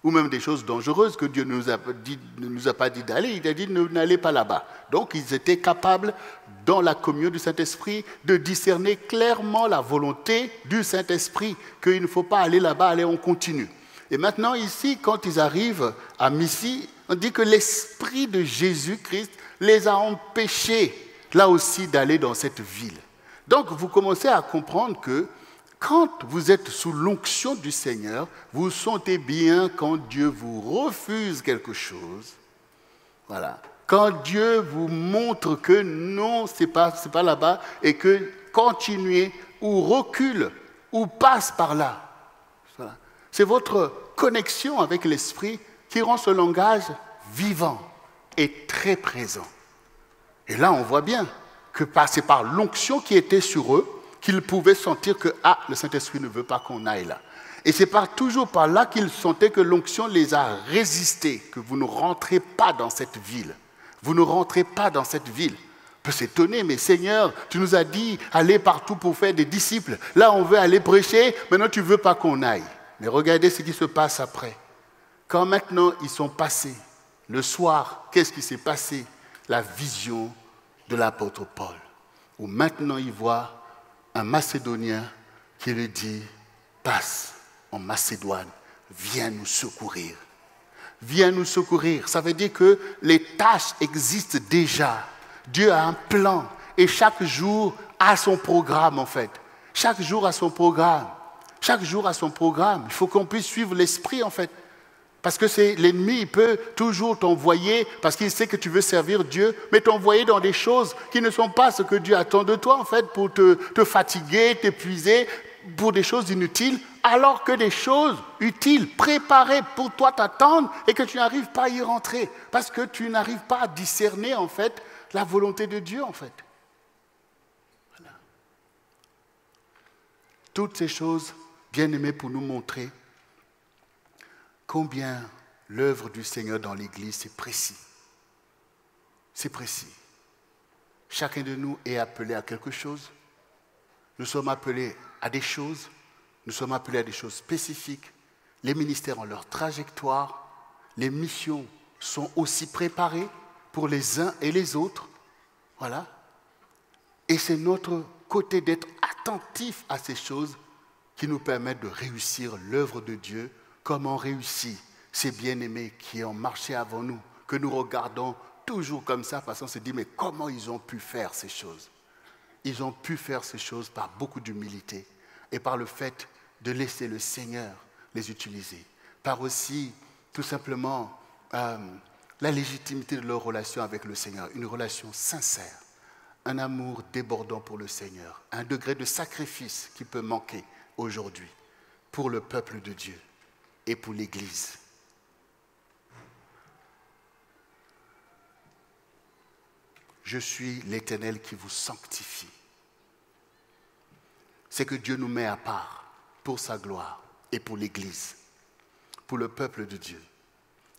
[SPEAKER 1] ou même des choses dangereuses que Dieu ne nous a pas dit d'aller. Il a dit n'allez pas là-bas. Donc ils étaient capables, dans la communion du Saint-Esprit, de discerner clairement la volonté du Saint-Esprit, qu'il ne faut pas aller là-bas, allez, on continue. Et maintenant ici, quand ils arrivent à Mysie, on dit que l'Esprit de Jésus-Christ les a empêchés, là aussi, d'aller dans cette ville. Donc vous commencez à comprendre que Quand vous êtes sous l'onction du Seigneur, vous sentez bien quand Dieu vous refuse quelque chose. Voilà. Quand Dieu vous montre que non, ce n'est pas là-bas, et que continuez ou recule ou passe par là. Voilà. C'est votre connexion avec l'Esprit qui rend ce langage vivant et très présent. Et là, on voit bien que c'est par l'onction qui était sur eux qu'ils pouvaient sentir que le Saint-Esprit ne veut pas qu'on aille là. Et c'est toujours par là qu'ils sentaient que l'onction les a résistés, que vous ne rentrez pas dans cette ville. Vous ne rentrez pas dans cette ville. On peut s'étonner, mais Seigneur, tu nous as dit aller partout pour faire des disciples. Là, on veut aller prêcher, maintenant tu ne veux pas qu'on aille. Mais regardez ce qui se passe après. Quand maintenant ils sont passés, le soir, qu'est-ce qui s'est passé? La vision de l'apôtre Paul, où maintenant il voit un Macédonien qui lui dit, passe en Macédoine, viens nous secourir. Viens nous secourir. Ça veut dire que les tâches existent déjà. Dieu a un plan et chaque jour a son programme en fait. Chaque jour a son programme. Chaque jour a son programme. Il faut qu'on puisse suivre l'esprit en fait. Parce que l'ennemi, il peut toujours t'envoyer, parce qu'il sait que tu veux servir Dieu, mais t'envoyer dans des choses qui ne sont pas ce que Dieu attend de toi, en fait, pour te fatiguer, t'épuiser, pour des choses inutiles, alors que des choses utiles, préparées pour toi t'attendent, et que tu n'arrives pas à y rentrer, parce que tu n'arrives pas à discerner, en fait, la volonté de Dieu, en fait. Voilà. Toutes ces choses, bien aimées, pour nous montrer combien l'œuvre du Seigneur dans l'Église, c'est précis. C'est précis. Chacun de nous est appelé à quelque chose. Nous sommes appelés à des choses. Nous sommes appelés à des choses spécifiques. Les ministères ont leur trajectoire. Les missions sont aussi préparées pour les uns et les autres. Voilà. Et c'est notre côté d'être attentif à ces choses qui nous permettent de réussir l'œuvre de Dieu. Comment réussir ces bien-aimés qui ont marché avant nous, que nous regardons toujours comme ça, parce qu'on se dit, mais comment ils ont pu faire ces choses? Ils ont pu faire ces choses par beaucoup d'humilité et par le fait de laisser le Seigneur les utiliser. Par aussi, tout simplement, la légitimité de leur relation avec le Seigneur, une relation sincère, un amour débordant pour le Seigneur, un degré de sacrifice qui peut manquer aujourd'hui pour le peuple de Dieu et pour l'Église. Je suis l'Éternel qui vous sanctifie. C'est que Dieu nous met à part pour sa gloire et pour l'Église, pour le peuple de Dieu.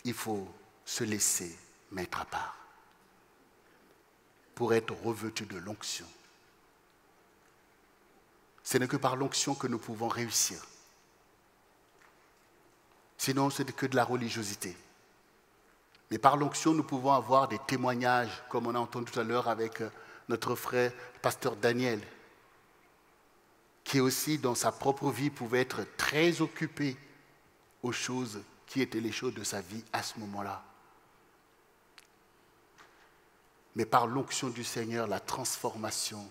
[SPEAKER 1] Il faut se laisser mettre à part pour être revêtu de l'onction. Ce n'est que par l'onction que nous pouvons réussir. Sinon, ce n'est que de la religiosité. Mais par l'onction, nous pouvons avoir des témoignages, comme on a entendu tout à l'heure avec notre frère, pasteur Daniel, qui aussi, dans sa propre vie, pouvait être très occupé aux choses qui étaient les choses de sa vie à ce moment-là. Mais par l'onction du Seigneur, la transformation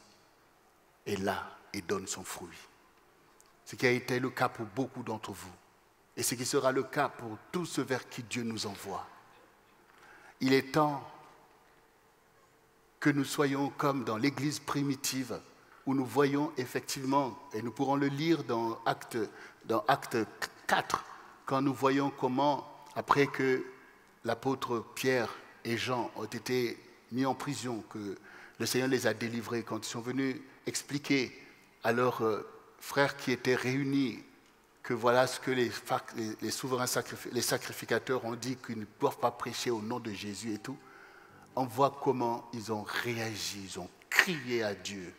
[SPEAKER 1] est là et donne son fruit. Ce qui a été le cas pour beaucoup d'entre vous. Et ce qui sera le cas pour tous ceux vers qui Dieu nous envoie. Il est temps que nous soyons comme dans l'Église primitive, où nous voyons effectivement, et nous pourrons le lire dans Acte 4, quand nous voyons comment, après que l'apôtre Pierre et Jean ont été mis en prison, que le Seigneur les a délivrés, quand ils sont venus expliquer à leurs frères qui étaient réunis, que voilà ce que les souverains les sacrificateurs ont dit, qu'ils ne peuvent pas prêcher au nom de Jésus et tout. On voit comment ils ont réagi, ils ont crié à Dieu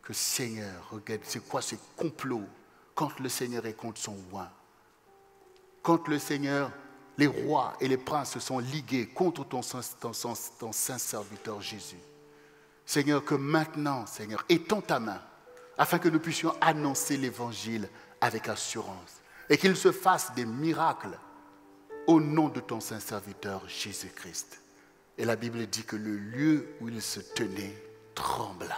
[SPEAKER 1] que Seigneur, regarde, c'est quoi ce complot contre le Seigneur et contre son roi? Contre le Seigneur, les rois et les princes se sont ligués contre ton saint serviteur Jésus. Seigneur, que maintenant, Seigneur, étends ta main, afin que nous puissions annoncer l'évangile avec assurance et qu'il se fasse des miracles au nom de ton saint serviteur Jésus-Christ. Et la Bible dit que le lieu où il se tenait trembla.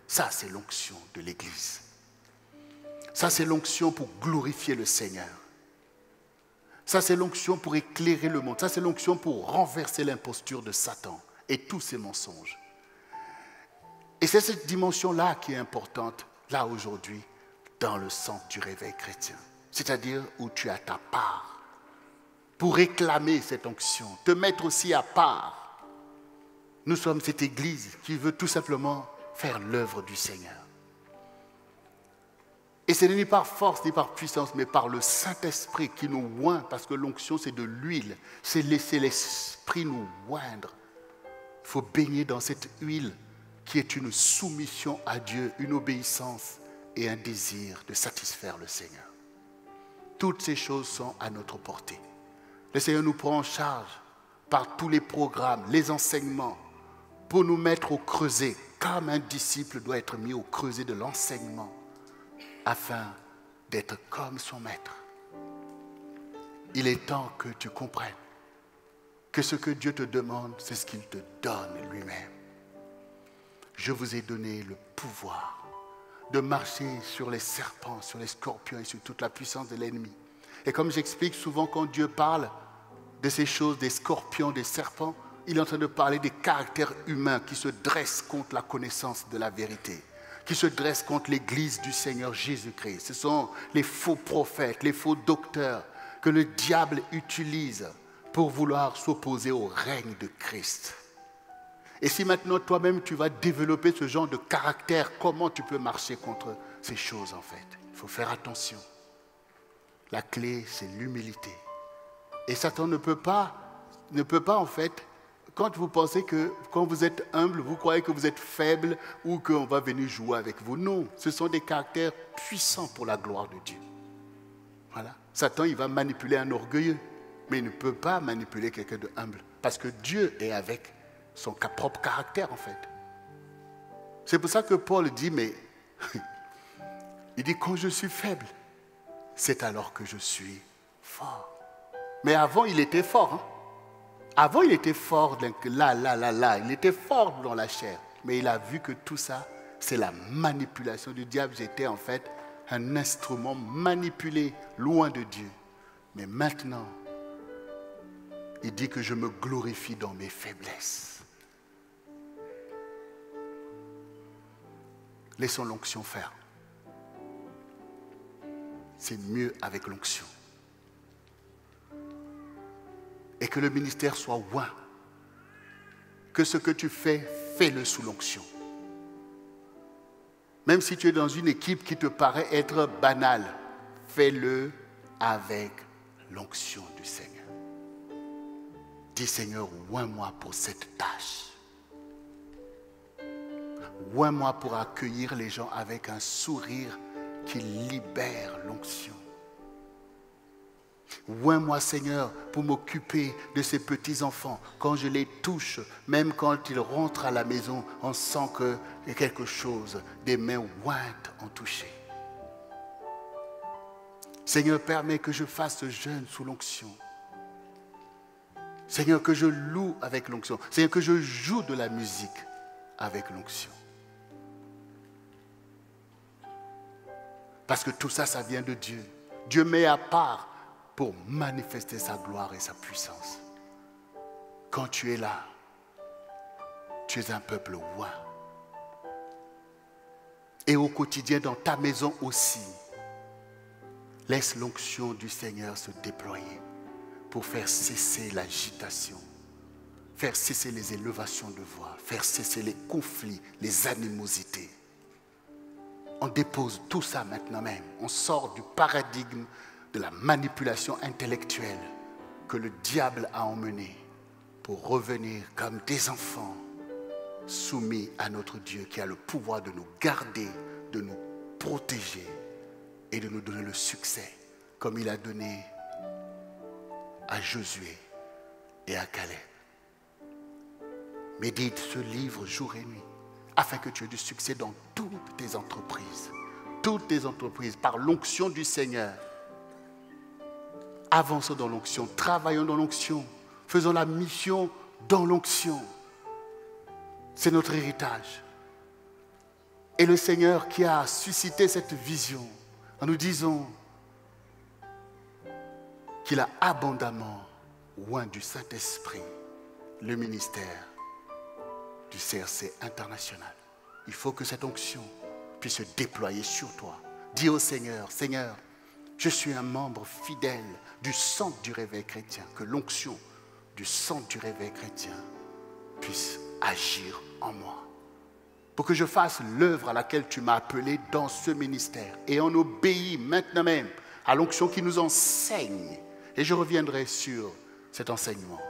[SPEAKER 1] Ça, c'est l'onction de l'Église. Ça, c'est l'onction pour glorifier le Seigneur. Ça, c'est l'onction pour éclairer le monde. Ça, c'est l'onction pour renverser l'imposture de Satan et tous ses mensonges. Et c'est cette dimension-là qui est importante, là, aujourd'hui, dans le centre du réveil chrétien. C'est-à-dire où tu as ta part pour réclamer cette onction, te mettre aussi à part. Nous sommes cette église qui veut tout simplement faire l'œuvre du Seigneur. Et ce n'est ni par force, ni par puissance, mais par le Saint-Esprit qui nous oint, parce que l'onction, c'est de l'huile. C'est laisser l'Esprit nous oindre. Il faut baigner dans cette huile qui est une soumission à Dieu, une obéissance et un désir de satisfaire le Seigneur. Toutes ces choses sont à notre portée. Le Seigneur nous prend en charge par tous les programmes, les enseignements, pour nous mettre au creuset, comme un disciple doit être mis au creuset de l'enseignement, afin d'être comme son maître. Il est temps que tu comprennes que ce que Dieu te demande, c'est ce qu'il te donne lui-même. Je vous ai donné le pouvoir de marcher sur les serpents, sur les scorpions et sur toute la puissance de l'ennemi. Et comme j'explique souvent, quand Dieu parle de ces choses, des scorpions, des serpents, il est en train de parler des caractères humains qui se dressent contre la connaissance de la vérité, qui se dressent contre l'Église du Seigneur Jésus-Christ. Ce sont les faux prophètes, les faux docteurs que le diable utilise pour vouloir s'opposer au règne de Christ. Et si maintenant toi-même tu vas développer ce genre de caractère, comment tu peux marcher contre ces choses en fait? Il faut faire attention. La clé, c'est l'humilité. Et Satan ne peut pas en fait, quand vous pensez que quand vous êtes humble, vous croyez que vous êtes faible ou qu'on va venir jouer avec vous. Non, ce sont des caractères puissants pour la gloire de Dieu. Voilà. Satan, il va manipuler un orgueilleux, mais il ne peut pas manipuler quelqu'un de humble parce que Dieu est avec son propre caractère en fait. C'est pour ça que Paul dit, mais il dit quand je suis faible, c'est alors que je suis fort. Mais avant il était fort. Hein? Avant il était fort, il était fort dans la chair. Mais il a vu que tout ça, c'est la manipulation du diable. J'étais en fait un instrument manipulé loin de Dieu. Mais maintenant, il dit que je me glorifie dans mes faiblesses. Laissons l'onction faire. C'est mieux avec l'onction. Et que le ministère soit oint. Que ce que tu fais, fais-le sous l'onction. Même si tu es dans une équipe qui te paraît être banale, fais-le avec l'onction du Seigneur. Dis Seigneur, oins-moi pour cette tâche. Oins-moi pour accueillir les gens avec un sourire qui libère l'onction. Oins-moi Seigneur pour m'occuper de ces petits-enfants. Quand je les touche, même quand ils rentrent à la maison, on sent que quelque chose, des mains ointes ont touché. Seigneur, permets que je fasse ce jeûne sous l'onction. Seigneur, que je loue avec l'onction. Seigneur, que je joue de la musique avec l'onction. Parce que tout ça, ça vient de Dieu. Dieu met à part pour manifester sa gloire et sa puissance. Quand tu es là, tu es un peuple oint. Et au quotidien, dans ta maison aussi, laisse l'onction du Seigneur se déployer pour faire cesser l'agitation, faire cesser les élevations de voix, faire cesser les conflits, les animosités. On dépose tout ça maintenant même. On sort du paradigme de la manipulation intellectuelle que le diable a emmené pour revenir comme des enfants soumis à notre Dieu qui a le pouvoir de nous garder, de nous protéger et de nous donner le succès comme il a donné à Josué et à Caleb. Médite ce livre jour et nuit afin que tu aies du succès dans toutes tes entreprises. Toutes tes entreprises, par l'onction du Seigneur. Avançons dans l'onction, travaillons dans l'onction, faisons la mission dans l'onction. C'est notre héritage. Et le Seigneur qui a suscité cette vision en nous disant qu'il a abondamment oint du Saint-Esprit le ministère du CRC international. Il faut que cette onction puisse se déployer sur toi. Dis au Seigneur, Seigneur, je suis un membre fidèle du centre du réveil chrétien, que l'onction du centre du réveil chrétien puisse agir en moi. Pour que je fasse l'œuvre à laquelle tu m'as appelé dans ce ministère. Et on obéit maintenant même à l'onction qui nous enseigne. Et je reviendrai sur cet enseignement.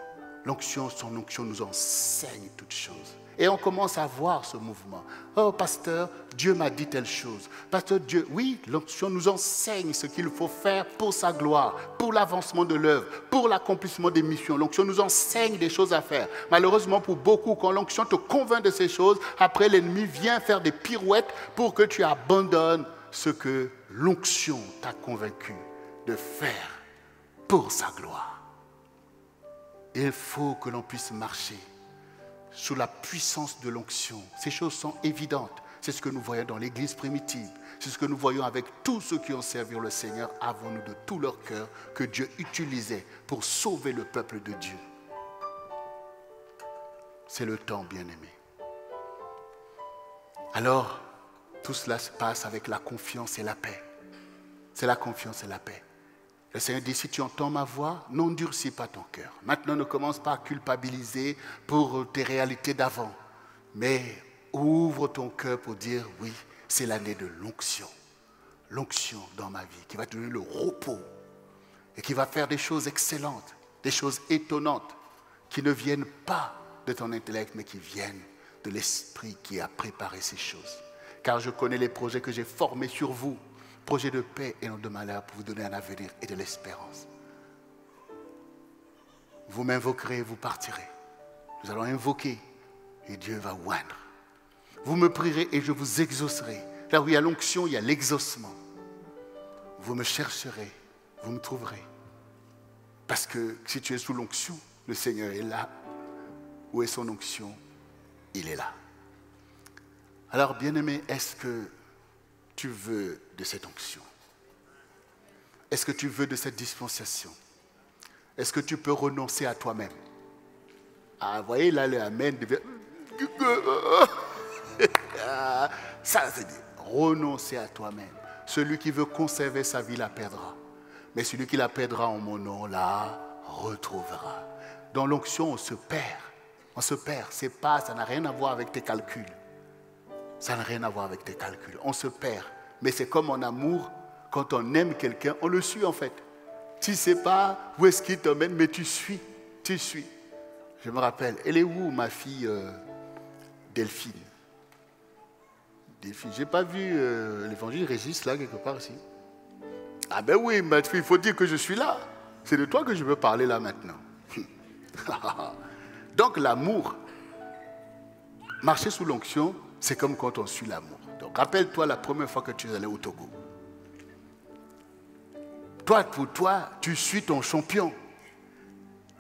[SPEAKER 1] L'onction, son onction nous enseigne toutes choses. Et on commence à voir ce mouvement. Oh, pasteur, Dieu m'a dit telle chose. Pasteur, Dieu, oui, l'onction nous enseigne ce qu'il faut faire pour sa gloire, pour l'avancement de l'œuvre, pour l'accomplissement des missions. L'onction nous enseigne des choses à faire. Malheureusement, pour beaucoup, quand l'onction te convainc de ces choses, après l'ennemi vient faire des pirouettes pour que tu abandonnes ce que l'onction t'a convaincu de faire pour sa gloire. Il faut que l'on puisse marcher sous la puissance de l'onction. Ces choses sont évidentes. C'est ce que nous voyons dans l'Église primitive. C'est ce que nous voyons avec tous ceux qui ont servi le Seigneur avant nous de tout leur cœur, que Dieu utilisait pour sauver le peuple de Dieu. C'est le temps, bien-aimé. Alors, tout cela se passe avec la confiance et la paix. C'est la confiance et la paix. Le Seigneur dit, si tu entends ma voix, n'endurcis pas ton cœur. Maintenant, ne commence pas à culpabiliser pour tes réalités d'avant. Mais ouvre ton cœur pour dire, oui, c'est l'année de l'onction. L'onction dans ma vie, qui va te donner le repos. Et qui va faire des choses excellentes, des choses étonnantes, qui ne viennent pas de ton intellect, mais qui viennent de l'Esprit qui a préparé ces choses. Car je connais les projets que j'ai formés sur vous. Projet de paix et non de malheur pour vous donner un avenir et de l'espérance. Vous m'invoquerez et vous partirez. Nous allons invoquer et Dieu va oindre. Vous me prierez et je vous exaucerai. Là où il y a l'onction, il y a l'exaucement. Vous me chercherez, vous me trouverez. Parce que si tu es sous l'onction, le Seigneur est là. Où est son onction? Il est là. Alors, bien-aimé, est-ce que tu veux de cette onction? Est-ce que tu veux de cette dispensation? Est-ce que tu peux renoncer à toi-même? Ah, vous voyez, là, le Amen devient... Ça, c'est dit, renoncer à toi-même. Celui qui veut conserver sa vie la perdra. Mais celui qui la perdra en mon nom la retrouvera. Dans l'onction, on se perd. On se perd. C'est pas, ça n'a rien à voir avec tes calculs. Ça n'a rien à voir avec tes calculs. On se perd. Mais c'est comme en amour, quand on aime quelqu'un, on le suit en fait. Tu ne sais pas où est-ce qu'il t'emmène, mais tu suis. Tu suis. Je me rappelle, elle est où ma fille Delphine? Delphine, je n'ai pas vu l'évangile Régis là quelque part ici. Ah ben oui, ma fille, il faut dire que je suis là. C'est de toi que je veux parler là maintenant. Donc l'amour, marcher sous l'onction, c'est comme quand on suit l'amour. Donc rappelle-toi la première fois que tu es allé au Togo. Toi, pour toi, tu suis ton champion.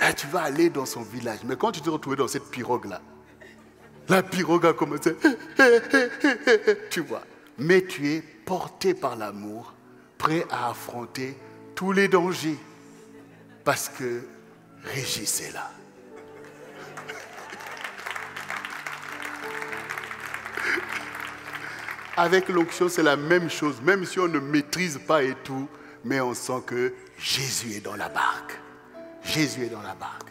[SPEAKER 1] Et tu vas aller dans son village. Mais quand tu te retrouves dans cette pirogue-là, la pirogue a commencé. Tu vois. Mais tu es porté par l'amour, prêt à affronter tous les dangers. Parce que Régis est là. Avec l'onction, c'est la même chose. Même si on ne maîtrise pas et tout, mais on sent que Jésus est dans la barque. Jésus est dans la barque.